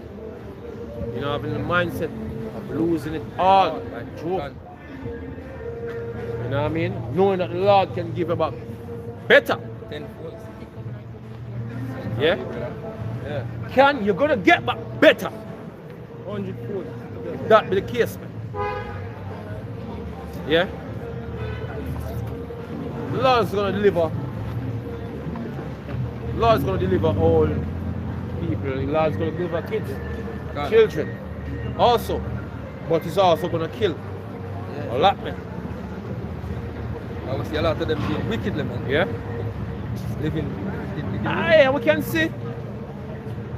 You know, having the mindset of losing it all, like Job. You know what I mean? Knowing that the Lord can give about better. Yeah? Yeah. You're gonna get back better. 100-fold. If that be the case, man. Yeah? The Lord's gonna deliver. The Lord's gonna deliver all people. The Lord's gonna deliver kids, children. Also. But He's also gonna kill a lot, man. I will see a lot of them being wicked, man. Yeah? Living. Yeah, we can see.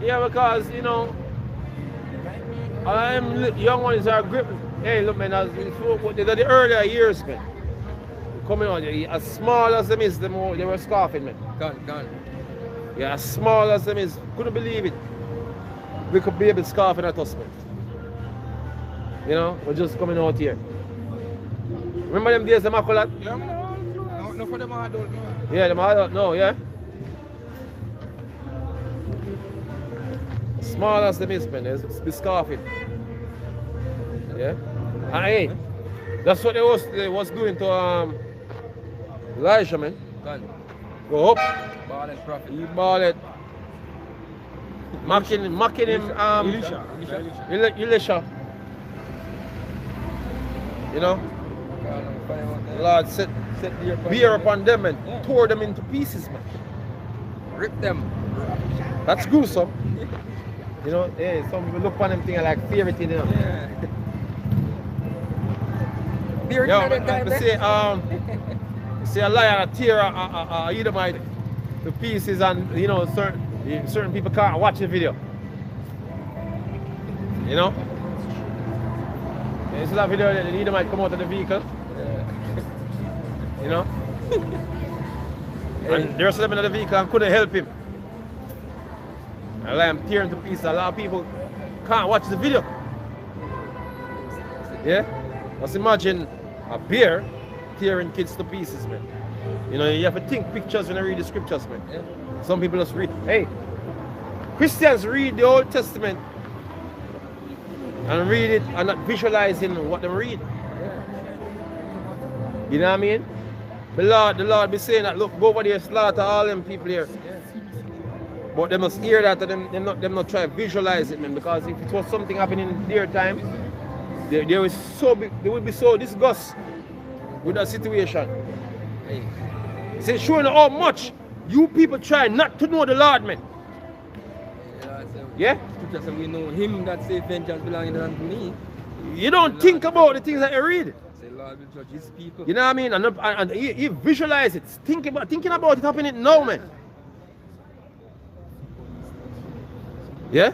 Yeah, because, you know, young ones are grip. Hey, look, man, the earlier years, man. Coming on, as small as them is, they were scoffing, man. Gone. Yeah, as small as them is, couldn't believe it. We could be able to scoffing at us, man. You know, we're just coming out here. Remember them days, the Macolat? Yeah, no for them adult, no. Yeah, them adult, no, yeah? Small as them is, man, they be scoffing. Yeah? And hey, that's what they was doing to Elijah, man. Gone. Go up. Ball and prophet. He ball it. Mocking him, Elisha. You know? The Lord set beer upon them and tore them into pieces, man. Rip them. That's gruesome. You know, hey, some people look upon them thing like fear it, you know. Yeah. Say a lion tear a Edomite to pieces, and you know certain people can't watch the video. You know? You see that video that the Edomite come out of the vehicle? You know? And the rest of them in the vehicle and couldn't help him. A lion tearing to pieces. A lot of people can't watch the video. Yeah? Just imagine a bear tearing kids to pieces, man. You know, you have to think pictures when you read the scriptures, man. Yeah? Some people just read. Hey, Christians read the Old Testament and read it and not visualizing what they read. You know what I mean? The Lord be saying that, look, go over there, slaughter all them people here. But they must hear that and them not try to visualize it, man. Because if it was something happening in their time, they would be so disgusted with that situation. It's showing how much you people try not to know the Lord, man. Yeah? Scripture says we know him that says vengeance belonging unto me. You don't think about the things that you read. Say Lord will judge his people. You know what I mean? And you visualize it. Thinking about it happening now, man. Yeah?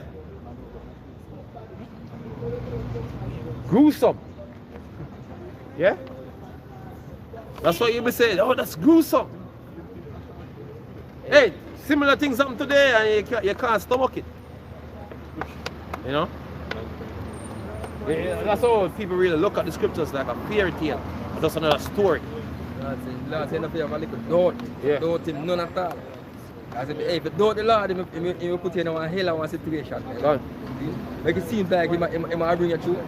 Gruesome. Yeah? That's what you be saying. Oh, that's gruesome. Hey, similar things happen today and you can't stomach it. You know? Yeah, that's how people really look at the scriptures like a fairy tale. Just another story. Lord said, if you have a little doubt, doubt him none at all. I said, hey, if you doubt the Lord, he will put you in a hell of a situation. God. Make it seem like he might bring you through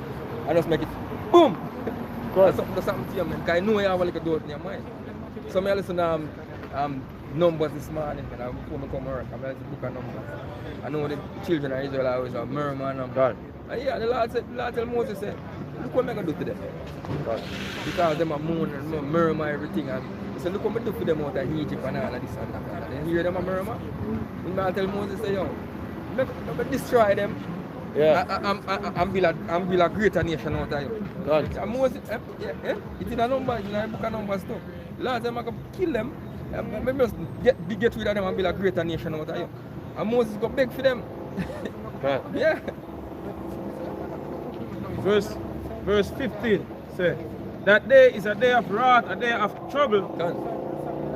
and just make it boom. That's something to you, man. Because I know you have a little doubt in your mind. So I listen to Numbers this morning, man. Before I come to work, I listen to the book of Numbers. I know the children of Israel always have murmur and God. And yeah, the Lord tell Moses, say, look what I'm going to do to them. God. Because them are moan and murmur everything. And he said, look what I do for them out of Egypt and all of this and that. And you hear them a murmur? And I tell Moses, say, yo, let me destroy them. Yeah. I'm build a greater nation out of you. God. And Moses, it's in a number, in a book of Numbers too. Lord, I'm going to kill them. Maybe just get rid of them and build a greater nation out of you. And Moses go beg for them. God. Yeah. Verse 15 says, that day is a day of wrath, a day of trouble,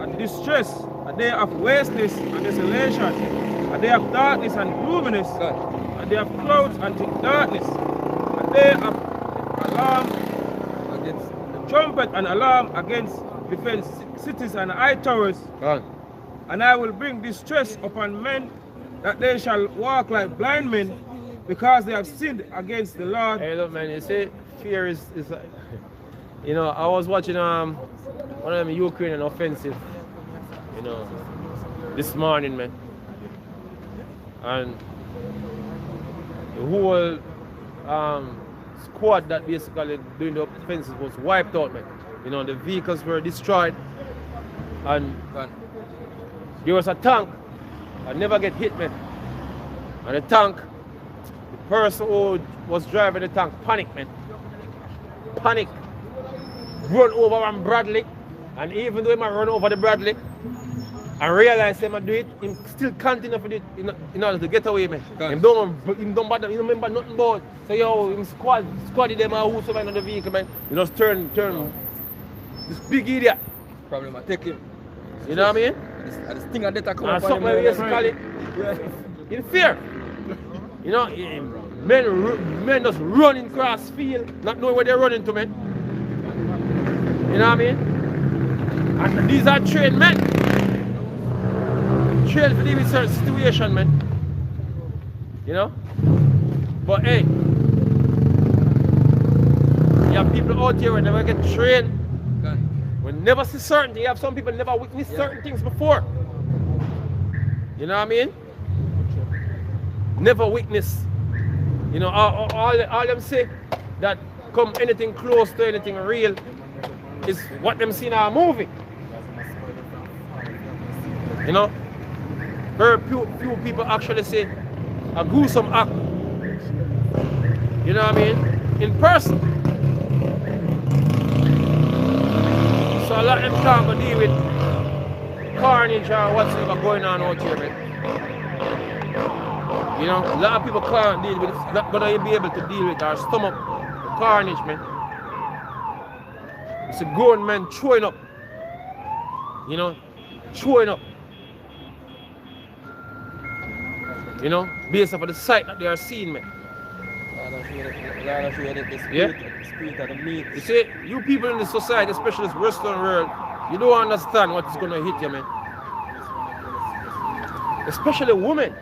and distress, a day of wasteness and desolation, a day of darkness and gloominess, a day of clouds and thick darkness, a day of alarm against the trumpet and alarm against defense cities and high towers. God. And I will bring distress upon men, that they shall walk like blind men, because they have sinned against the Lord. Hey, look, man, you see, fear is like, you know, I was watching one of them Ukrainian offensive, you know, this morning, man. And the whole squad that basically doing the offensive was wiped out, man. You know, the vehicles were destroyed. And there was a tank that never get hit, man. And the tank, the person who was driving the tank panic, man. Panic. Run over on Bradley. And even though he might run over the Bradley and realize he might do it, he still continue for it in order to get away, man. He don't bother, he don't remember nothing about it. So yo, him squad them or whosoever in the vehicle, man. You just turn this big idiot. Probably might take him. You know what I mean? And this thing that they come and something like this, call it in fear. You know, men just running across field, not knowing where they're running to, man. You know what I mean? And these are trained men. Trained for deal with certain situation, man. You know? But hey, you have people out here who never get trained. We never see certain things. You have some people never witnessed certain things before. You know what I mean? Never witnessed. You know, all them say that come anything close to anything real is what them see in a movie. You know? Very few people actually say a gruesome act. You know what I mean? In person. So a lot of them can't deal with carnage or whatsoever going on out here, man. You know, a lot of people can't deal with it, not gonna be able to deal with or stomach the carnage, man. It's a grown man throwing up. You know, throwing up. You know, based off of the sight that they are seeing, man. The spirit of the meat. You see, you people in the society, especially this Western world, you don't understand what is going to hit you, man. Especially women.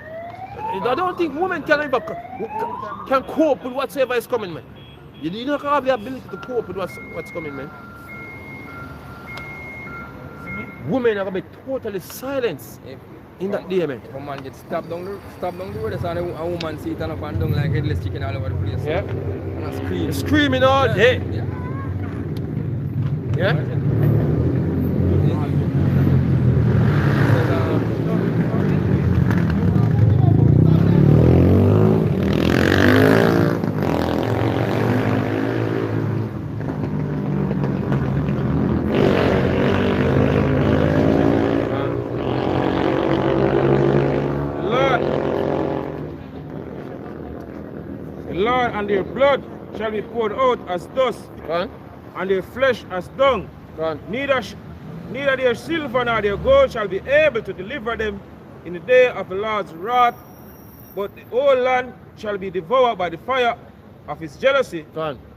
I don't think women can cope with whatsoever is coming, man. You don't have the ability to cope with what's coming, man. Women are going to be totally silenced. In that day, man. If a man gets stabbed down the road, there's a woman sitting up and down like headless chicken all over the place. Yeah. And a scream. Screaming all day. Yeah. Yeah? Lord, and their blood shall be poured out as dust, and their flesh as dung. Neither their silver nor their gold shall be able to deliver them in the day of the Lord's wrath, but the whole land shall be devoured by the fire of his jealousy.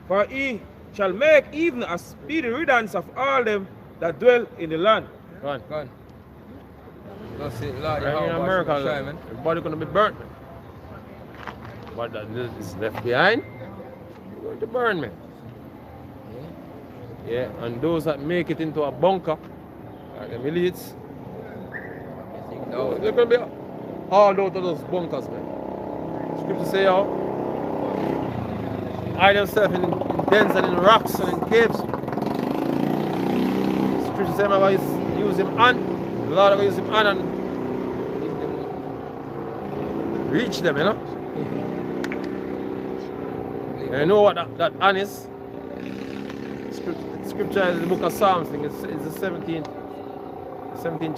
For he shall make even a speedy riddance of all them that dwell in the land. That's it, Lord. Right in America, everybody gonna be burnt, man. But that is left behind, you're going to burn, man. Yeah, and those that make it into a bunker, like the elites, they're going to be all out of those bunkers, man. Scripture say, hide themselves in dens and in rocks and in caves. Scripture say, man, use him hand. The Lord will use him hand and reach them, you know. And you know what that hand is? Scripture is the book of Psalms, I think it's the 17th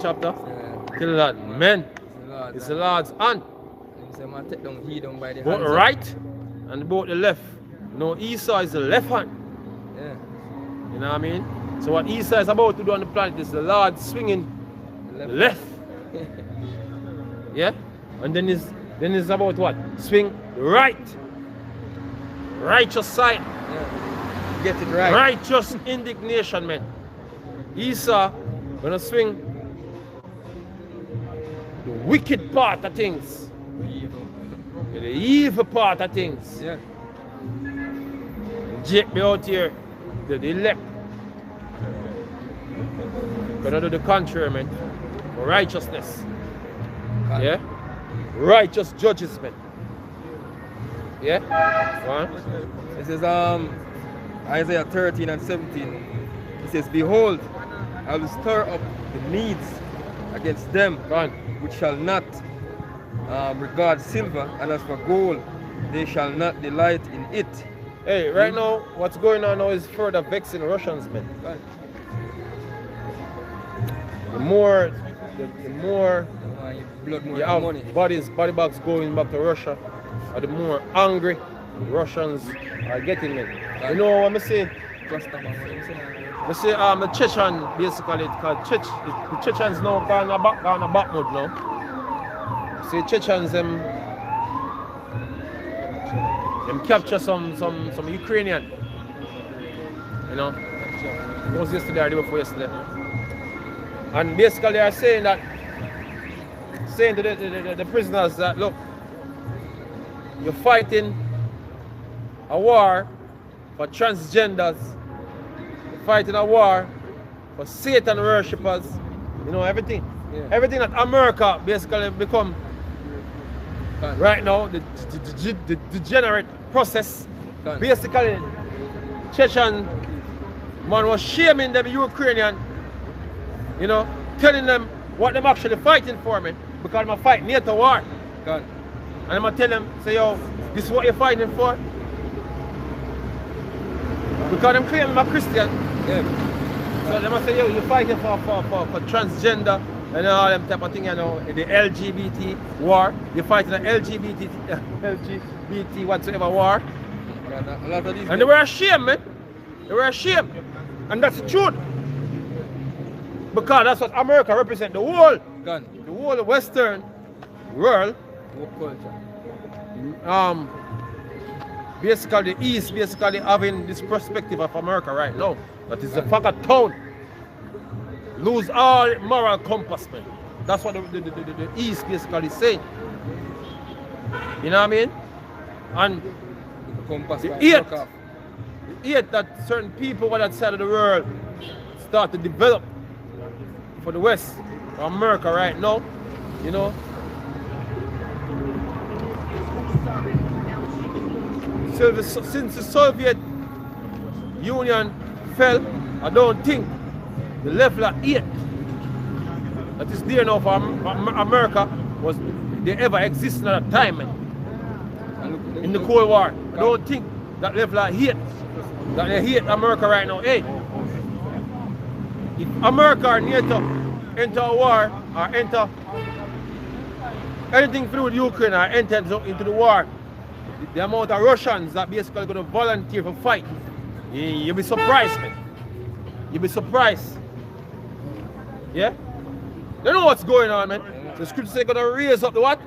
chapter. Tell that, men, it's the Lord's hand. Both right and both the left. No, Esau is the left hand. Yeah. You know what I mean? So what Esau is about to do on the planet is the Lord swinging left. Yeah? And then it's about what? Swing right. Righteous side. Yeah. Get it right. Righteous indignation, man. Esau gonna swing the wicked part of things. The evil part of things. Yeah. Jake be out here, the elect. Gonna do the contrary, man. For righteousness. Yeah? Righteous judges, man. Yeah? This is Isaiah 13 and 17. It says, behold, I will stir up the needs against them which shall not regard silver, and as for gold, they shall not delight in it. Hey, right now, what's going on now is further vexing Russians, man. The more you have body bags going back to Russia, the more angry Russians are getting, man. You know what I say? I say the Chechen basically, because the Chechens now gone a back mode now. See, Chechens them capture some Ukrainian. You know? It was yesterday or the day before yesterday. And basically they are saying to the prisoners that, look, you're fighting a war for transgenders, you're fighting a war for Satan worshippers, you know, everything. Yeah. Everything that America basically become right now, the degenerate process. Basically, Chechen man was shaming them Ukrainian, you know, telling them what they're actually fighting for, me, because I'm fighting NATO war. And I'm gonna tell them, say, yo, this is what you're fighting for? Because I'm claiming I'm a Christian. Yeah. So they must say, yo, you're fighting for transgender and all them type of thing, you know, the LGBT war. You're fighting an LGBT whatsoever war. And they were ashamed, man. They were ashamed. And that's the truth. Because that's what America represents, the whole Western world. Basically the East basically having this perspective of America right now. That is the fucker town. Lose all moral compass, man. That's what the East basically saying. You know what I mean? And the hate that certain people on that side of the world start to develop for the West, for America right now, You know? So since the Soviet Union fell, I don't think the level of hate that is there now for America was they ever existed at that time, man. In the Cold War. I don't think that level of hate that they hate America right now. Hey, if America or NATO enter a war or enter anything to do with Ukraine or enter into the war, the amount of Russians that basically going to volunteer for fight, you'll be surprised, man. You'll be surprised. Yeah? They know what's going on, man. The scriptures are going to raise up the what?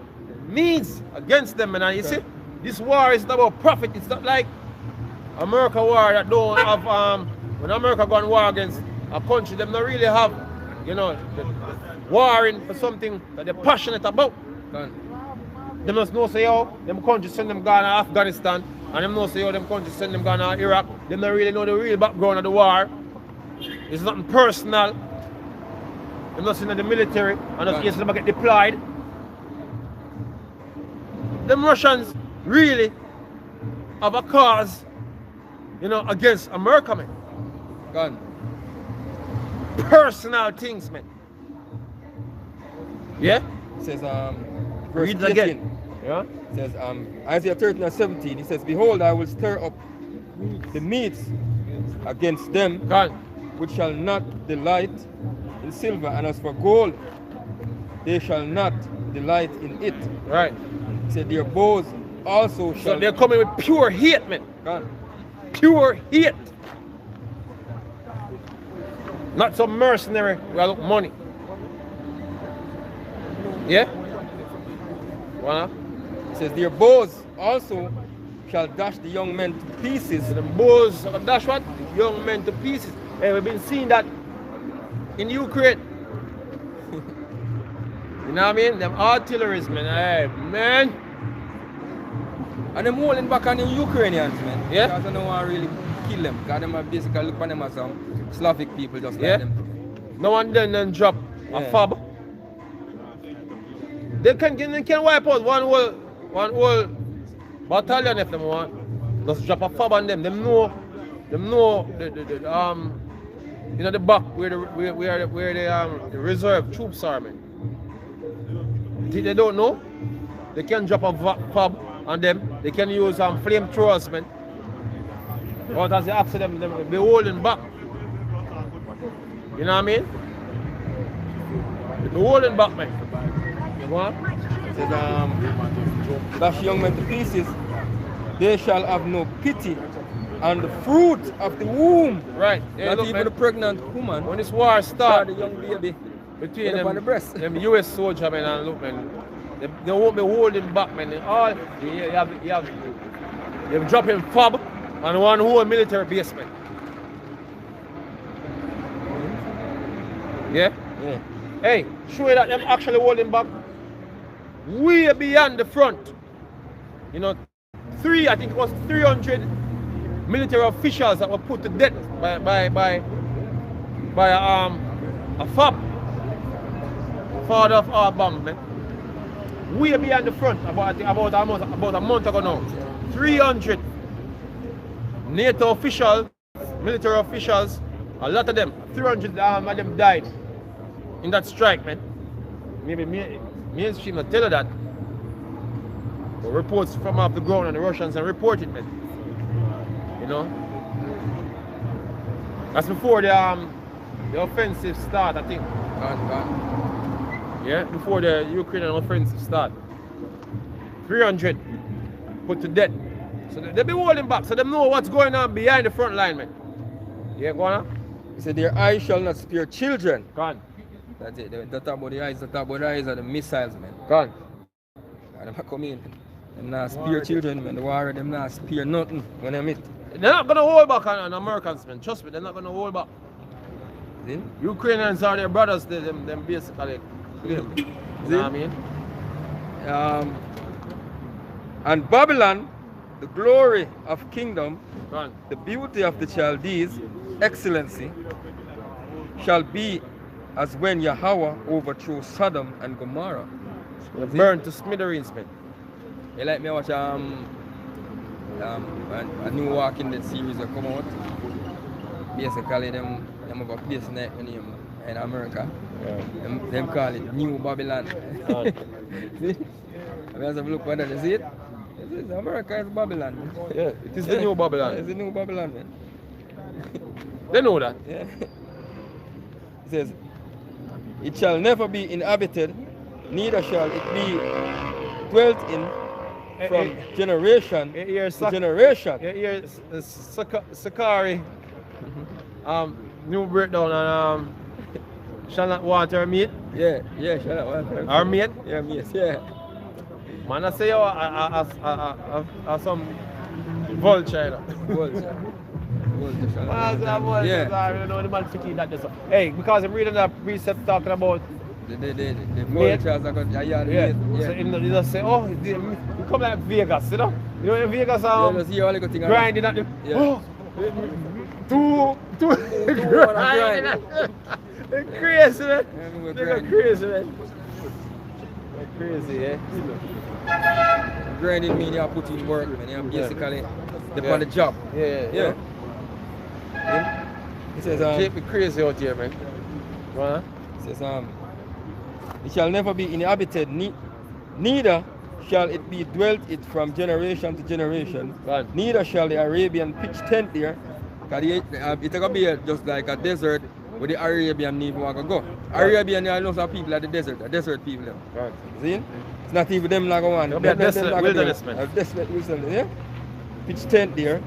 Means against them, man. And you see, this war is not about profit. It's not like America war that don't have, when America go on war against a country, them don't really have, you know, warring for something that they're passionate about. They must know say, yo, them countries send them gone to Afghanistan, and them know say, yo, them countries send them gone to Iraq. They don't really know the real background of the war. It's nothing personal. They're not in the military, and just in case them get deployed. Them Russians really have a cause, you know, against America, man. Gone. Personal things, man. Yeah? It says, verse Read 18. again. Yeah? It says, Isaiah 13 and 17, he says, behold, I will stir up the meats against them, God. which shall not delight in silver, and as for gold, they shall not delight in it. Right. He said, their bows also shall... So they're coming with pure hate, man. God. Pure hate. Not some mercenary with money. Yeah? What? It says, their bows also shall dash the young men to pieces. The bows dash what? The young men to pieces. Hey, we've been seeing that in Ukraine. You know what I mean? Them artilleries, man. Hey, man. And them holding back on the Ukrainians, man. Yeah? Because I don't want to really kill them. Because them are basically look at them as some Slavic people just like them. No one then drop a fob. They can wipe out one whole battalion if they want. Just drop a fob on them. Them know you know the back where the reserve troops are, man. They don't know. They can drop a fob on them. They can use flamethrowers, man. But as they after them, they be holding back. You know what I mean? They be holding back, man. You know what? It says, dash young men to pieces, they shall have no pity, and the fruit of the womb. Right. Yeah, not even the pregnant woman. When this war starts, the young baby between them, on the breast. them US soldiers, man, and look, man, they won't be holding back, man. All you have dropping fob on one whole military base, man. Yeah? Yeah. Hey, show you that them actually holding back way beyond the front. You know, I think it was 300 military officials that were put to death by a FAB, father of our bomb, man. Way beyond the front, about a month ago now. 300 NATO officials, military officials, a lot of them, 300 of them died in that strike, man. Maybe mainstream not tell you that. But reports from off the ground and the Russians and report it, man. You know? That's before the offensive start, I think. Yeah, before the Ukrainian offensive start. 300 put to death. So they be holding back, so they know what's going on behind the front line, man. Yeah, go on. He said, their eyes shall not spare children. Go on. That's it. They talk about the eyes, are the missiles, man. Go on. And them come in. Them not spare children, man. The war, them not spare nothing when they meet. They're not going to hold back on Americans, man. Trust me, they're not going to hold back. See? Ukrainians are their brothers, them basically. You know what I mean? And Babylon, the glory of kingdom, Go on. the beauty of the Chaldees, excellency, shall be as when Yahweh overthrew Sodom and Gomorrah. Burn to smithereens, man. You like me watch a new Walking Dead series that come out. Basically, them have a place in America. Yeah. Them call it New Babylon. See? I mean, as I look at that, you see it? It's America is Babylon. Man. Yeah, it is the new Babylon. It's the new Babylon, man. They know that. Yeah. It says, it shall never be inhabited, neither shall it be dwelt in from generation to generation. Sakari. New breakdown and shall not want her meat. Yeah, shall not want her. Our meat? Yeah, meat, yeah. Man, I say I some vulture. Vulture. Hey, because I'm reading that precept talking about the vultures are going to yeah. So you just say, oh, you come like Vegas, you know? You know in Vegas, grinding at the two grinding at they're crazy, man. They're crazy, man. They're crazy, yeah. Grinding means you have put in work, man. You have basically on the job. Yeah. It says, keep me crazy out here, man. What? It says, it shall never be inhabited, neither shall it be dwelt it from generation to generation. Right. Neither shall the Arabian pitch tent there. It's going to be just like a desert where the Arabian need want to go. Right. Arabian, I know some people at the desert people. Right. See? It's not even them like one. They'll be a desolate wilderness, man. A desolate wilderness, yeah? Pitch tent there.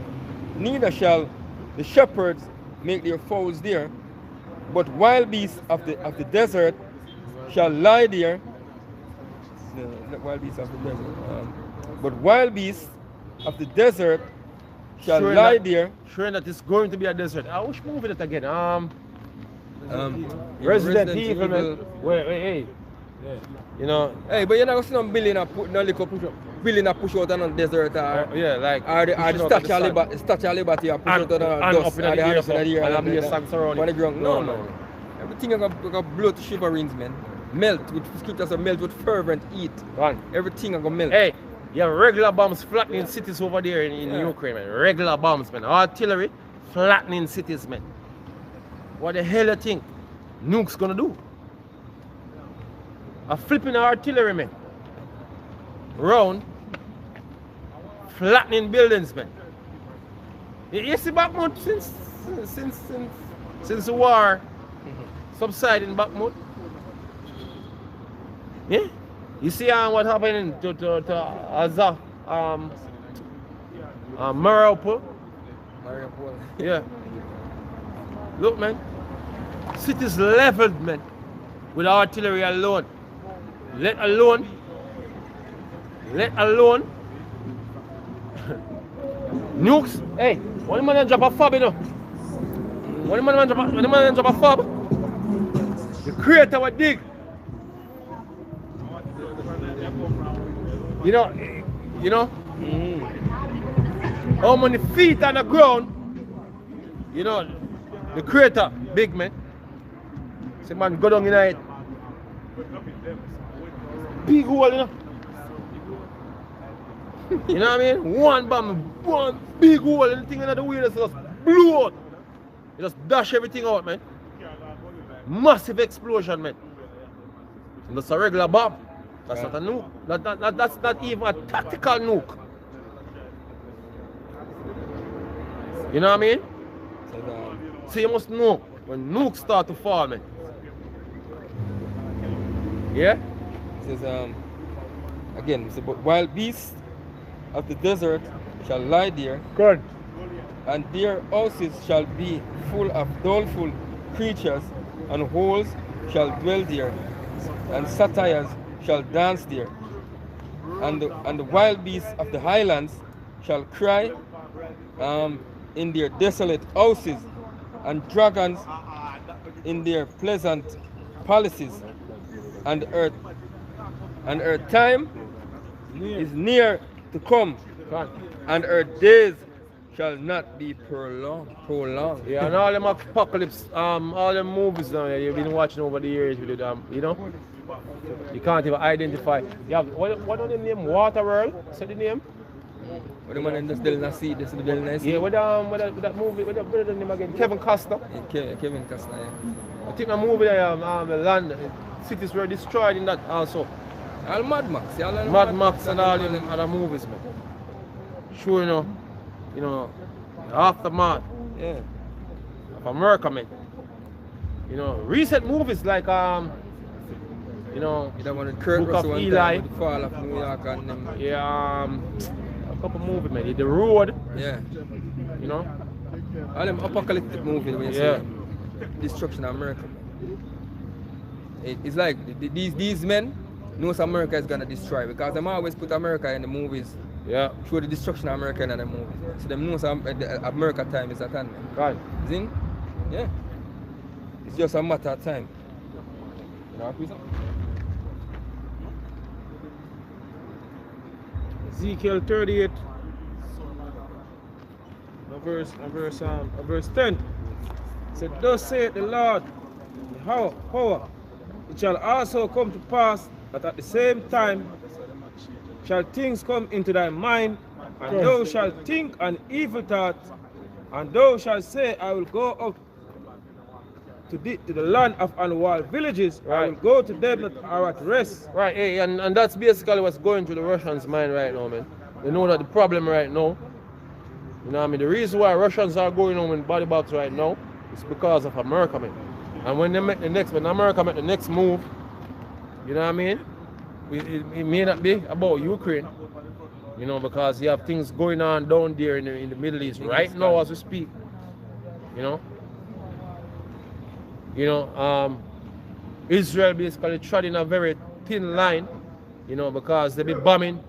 Neither shall the shepherds make their foals there, but wild beasts of the desert shall lie there. No, not wild beasts of the desert. But wild beasts of the desert shall lie there. Sure that it's going to be a desert. I wish movie that again. Resident Evil, man. Wait, hey. Yeah. You know. Hey, but you're not going to see them building a push out on the desert or the Statue of Liberty or push out on the dust up in the air and be a socks around on the ground. No. Everything is going to blow to shiverings, man. Melt with scriptures of melt with fervent heat. Everything is going to melt. Hey, you have regular bombs flattening cities over there in Ukraine, man. Regular bombs, man. Artillery flattening cities, man. What the hell you think nukes gonna do? A flipping artillery, man. Round, flattening buildings, man. You see Bakhmut since the war subsided in Bakhmut? Yeah? You see what happened to Azov, Mariupol? Yeah. Look, man. Cities leveled, man, with artillery alone. Let alone nukes. Hey, one man drop a fob, you know. One man drop a fob. The crater will dig. You know. How many feet on the ground? You know, the crater big, man. Say, man, go down in it. Big hole, you know. You know what I mean? One big hole, and the thing in the way just blew out. It just dash everything out, man. Massive explosion, man. And that's a regular bomb. That's not a nuke. That's not even a tactical nuke. You know what I mean? So you must know when nukes start to fall, man. Yeah? It says, again, but wild beasts of the desert shall lie there. Good. And their houses shall be full of doleful creatures, and holes shall dwell there, and satyrs shall dance there. And the wild beasts of the highlands shall cry in their desolate houses, and dragons in their pleasant palaces. And earth time is near to come, and her days shall not be prolonged. Yeah, and all them apocalypse, all them movies now you've been watching over the years with them, you know, You can't even identify. You have, what on the name? Waterworld? Is that the name? What the man in this Del Nasi, this is the Del Nasi? Yeah, with that movie, with that brother name again? Kevin Costner. Yeah, Kevin Costner, yeah. I think the movie there, the land, cities were destroyed in that also. All Mad Max, yeah. Mad Max and all them other movies, man. Sure, you know, the aftermath. Yeah. Of America, man. You know, recent movies like you know, that one with Kurt Book Russell of Eli. The Fall of New York and them. Yeah, a couple movies, man. The Road. Yeah. You know. All them apocalyptic movies when you Yeah. see destruction of America. It's like these men knows America is gonna destroy because them always put America in the movies. Yeah. Show the destruction of America in the movies. So them knows America time is at hand. Right. Zing? Yeah. It's just a matter of time. You know what Ezekiel 38, verse 10. It said, thus saith the Lord, Jehovah, it shall also come to pass that at the same time shall things come into thy mind, and thou shalt think an evil thought, and thou shalt say, I will go up to the land of unwalled villages. Right. I will go to them that are at rest. Right, hey, and that's basically what's going through the Russians' mind right now, man. They know that the problem right now, you know what I mean, the reason why Russians are going on in body box right now is because of America, man. And when America make the next move, you know what I mean, it may not be about Ukraine, you know, because you have things going on down there in the Middle East right now as we speak, you know. Israel basically treading a very thin line, you know, because they be bombing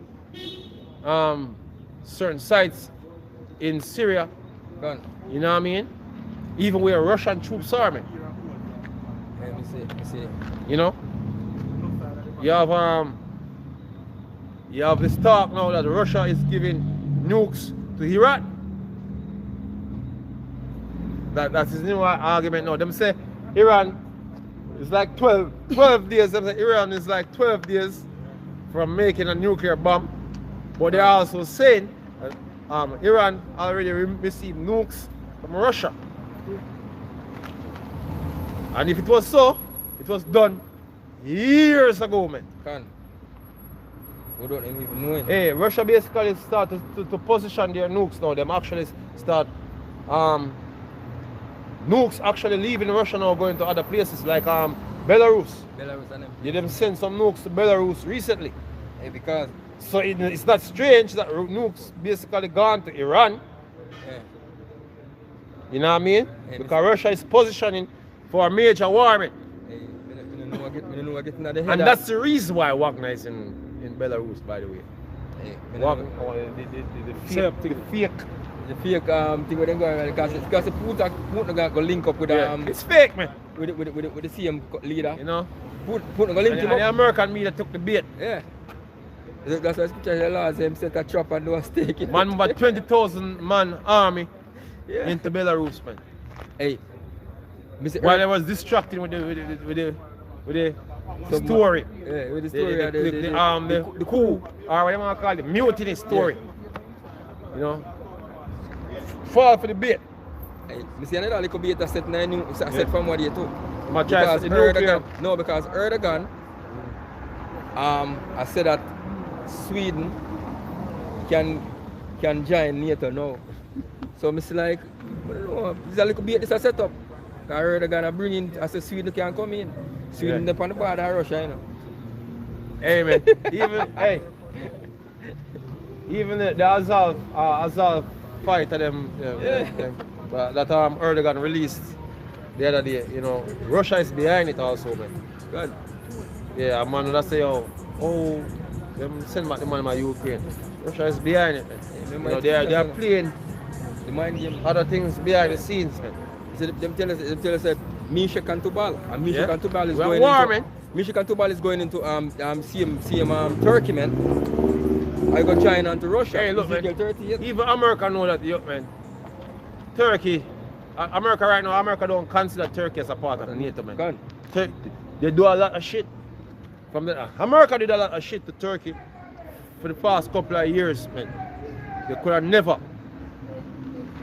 certain sites in Syria, you know what I mean? Even where Russian troops are, man. Let me see. You know? You have this talk now that Russia is giving nukes to Iran. That's his new argument now. Them say Iran is like 12 days. Them say Iran is like 12 days from making a nuclear bomb. But they're also saying that Iran already received nukes from Russia. And if it was so, it was done years ago, man. We don't even know it. Hey, Russia basically started to position their nukes now. Them actually start nukes actually leaving Russia now, going to other places like Belarus. And them. They them sent some nukes to Belarus recently. Hey, because So it's not strange that nukes basically gone to Iran. yeah. You know what I mean? Yeah, because Russia is positioning for a major war, man. Hey, And that's the reason why Wagner is in Belarus, by the way. Hey, Wagner, the fake. The fake thing where they go because the Putin go link up with it's fake, man. with the same leader. You know? Putin go link And him the up. American media took the bait. Yeah. That's why the laws him set a trap and do a stake. Man, about 20,000 man army yeah. into Belarus, man. Hey. While I was distracting with the story. Yeah, with the story. The coup, or what you want to call it, the mutiny story. Yeah. You know? Fall for the bait. Hey, I see another little bait that set set from what you took. Because Erdogan, I said that Sweden can join NATO now. So I say like, I don't know, it's a little bit this a set up. Erdogan bring in, I said Sweden can come in. Sweden yeah. on the border of Russia, you know. Hey man, even the Azov fight of them, that Erdogan released the other day, you know, Russia is behind it also, man. Good. Yeah, man, that's say, oh, them send back the money to Ukraine. Russia is behind it, man. Yeah, you know, they are playing the mind game. Other things behind the scenes, man. So them tell us that Misha Kantubal, and Misha Kantubal is we're going war, into man. Misha Kantubal is going into CM Turkey, man. I go China and to Russia. Hey, look, man. 38. Even America know that, man. Turkey, America right now, America don't consider Turkey as a part of NATO, man. They do a lot of shit From the America did a lot of shit to Turkey for the past couple of years, man. They could have never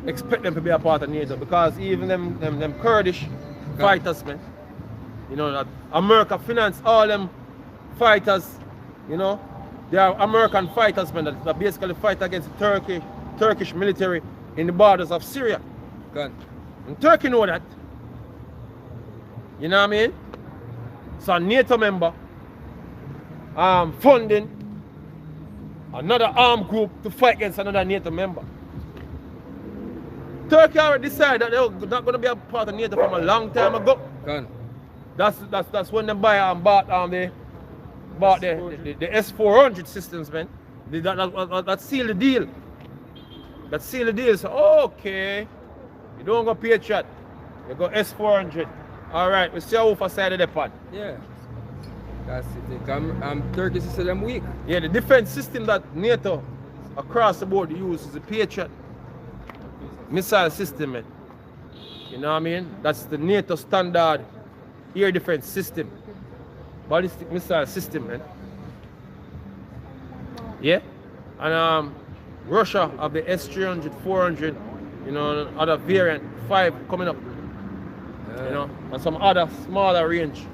expect them to be a part of NATO because even them Kurdish fighters, man. You know that America financed all them fighters, you know. They are American fighters, man, that basically fight against the Turkish military in the borders of Syria. God. And Turkey know that. You know what I mean? So a NATO member funding another armed group to fight against another NATO member. Turkey already decided that they're not going to be a part of NATO from a long time ago. God. That's when they bought the S-400 systems, man. That sealed the deal. That sealed the deal. So okay, you don't go Patriot, you go S-400. All right, we see how for side of the pod. Yeah. That's it. Turkey is them weak. Yeah, the defense system that NATO across the board uses is the Patriot missile system, man. You know what I mean? That's the NATO standard air defense system. Ballistic missile system, man. Yeah? And Russia have the S-300, 400, you know, other variant 5 coming up. You know, and some other smaller range.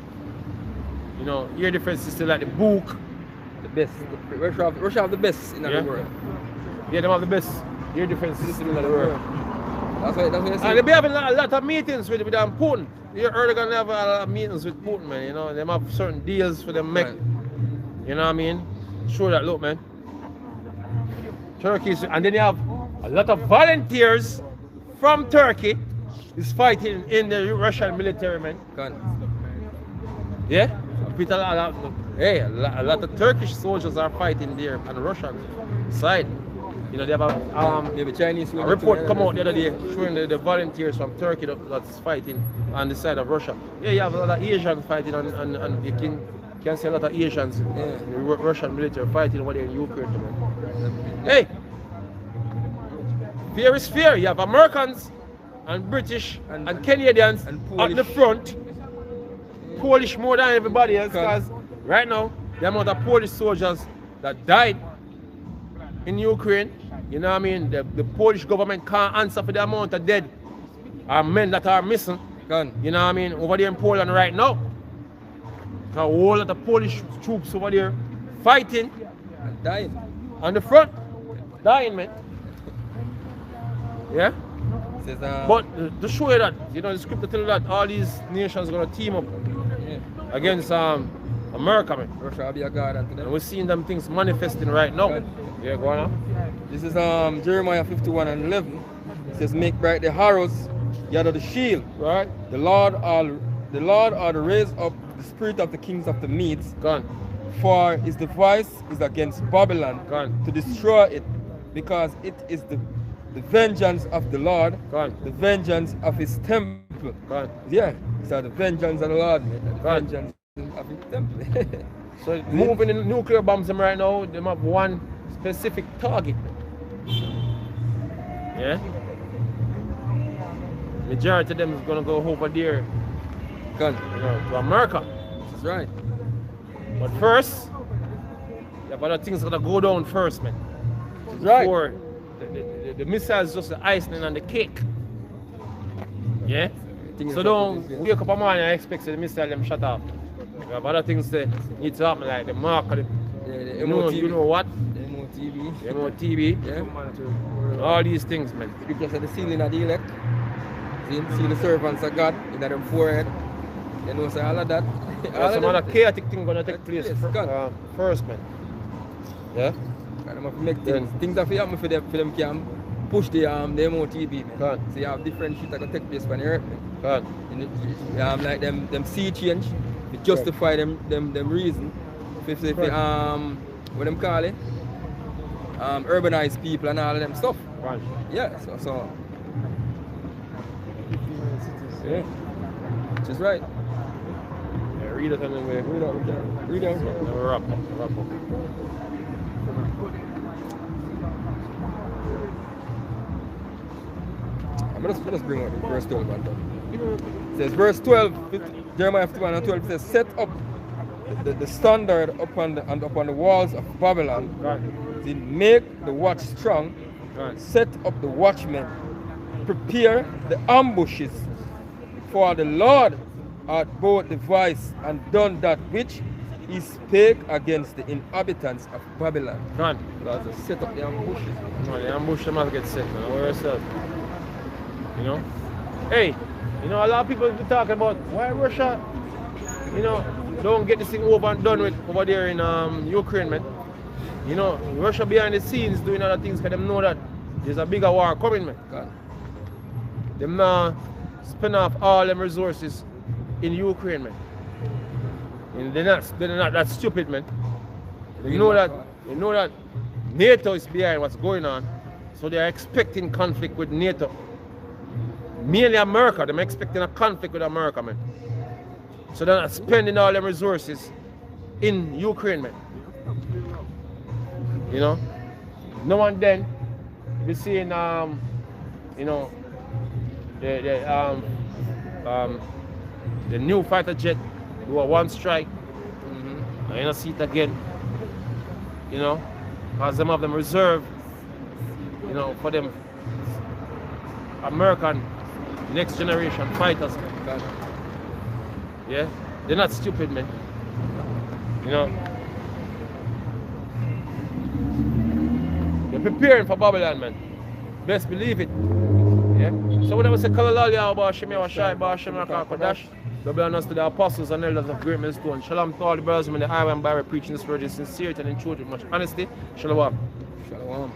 You know, air defense system like the Buk. The best. Russia have the best in the world. Yeah, they have the best air defense system in the world. That's what I say. And they be having a lot of meetings with Putin. You heard they're gonna have a lot of meetings with Putin, man. You know, they have certain deals for them make. You know what I mean? Show that, look, man. Turkey, and then you have a lot of volunteers from Turkey is fighting in the Russian military, man. Yeah? Hey, a lot of Turkish soldiers are fighting there on the Russian side. You know, they have maybe Chinese a report come out the other day showing the volunteers from Turkey that's fighting on the side of Russia. Yeah, you have a lot of Asians fighting and you can see a lot of Asians in the Russian military fighting over there in Ukraine. Hey! Fear is fear. You have Americans and British and Canadians and at the front. Polish more than everybody else because right now the amount of Polish soldiers that died in Ukraine, you know what I mean, the Polish government can't answer for the amount of dead men that are missing. You know what I mean, over there in Poland right now. A whole lot of Polish troops over there fighting and dying on the front, dying, man. Yeah? Says, but to show you that, you know, the script to tell you that all these nations are going to team up against America, man. Russia will be a guard unto them. And we're seeing them things manifesting right now. Yeah, go on. This is Jeremiah 51:11. It says, make bright the arrows, yet of the shield. Right. The Lord are to raise up the spirit of the kings of the Medes. Gone. For his device is against Babylon to destroy it, because it is the vengeance of the Lord, the vengeance of his temple. Yeah, so the vengeance of the Lord, man. The vengeance of his temple. So moving in nuclear bombs them right now, they have one specific target. Yeah? Majority of them is gonna go over there. You know, to America. That's right. But first, you have other things gonna go down first, man. That's right. Before the missile is just the icing on the cake. Yeah? So don't wake up a morning and expect the missile them shut off. You have other things that need to happen, like the mark of the you know what? The MOTV. The MOTV. Yeah. All these things, man. Because of the sealing of the elect. See the servants of God in their forehead. You know, so all of that. All some other chaotic thing gonna take place first, man. Yeah? And I'm make things that happen for them can push the MOTV, man. So you have different shit that can take place on the earth, man. Like them sea change to justify them reason. If what them call it? Urbanized people and all of them stuff. Right. Yeah, so yeah. Which is right. Yeah, read it and then we read it. Wrap up. Let us bring out verse 12 and done. It says verse 12, Jeremiah 51:12 says, set up the standard upon the walls of Babylon. Right. They make the watch strong, Right. set up the watchmen, prepare the ambushes. For the Lord hath both devised and done that which he spake against the inhabitants of Babylon. Right. Lord, they set up the ambushes. No, the ambush them must get set, man. Worry yourself. You know? Hey, you know, a lot of people be talking about why Russia, you know, don't get this thing over and done with over there in Ukraine, man. You know, Russia behind the scenes doing other things because them know that there's a bigger war coming, man. God. Them now spend off all them resources in Ukraine, man. And they're not that stupid, man. They know that NATO is behind what's going on, so they are expecting conflict with NATO. Mainly America, they're expecting a conflict with America, man. So they're not spending all them resources in Ukraine, man. You know? No one then be seeing you know, the new fighter jet do a one strike. And you don't see it again. You know, because them have them reserved, you know, for them American next generation fighters. Yeah, they're not stupid, man. You know, they're preparing for Babylon, man. Best believe it. Yeah. So when I was a Kalalalia about Shemia Shai, Basham Kodash, Babylon us to the apostles and elders of great millstone. Shalom to all the brothers in the highway and by preaching this word in sincerity and in truth with much honesty. Shalom. Shalom.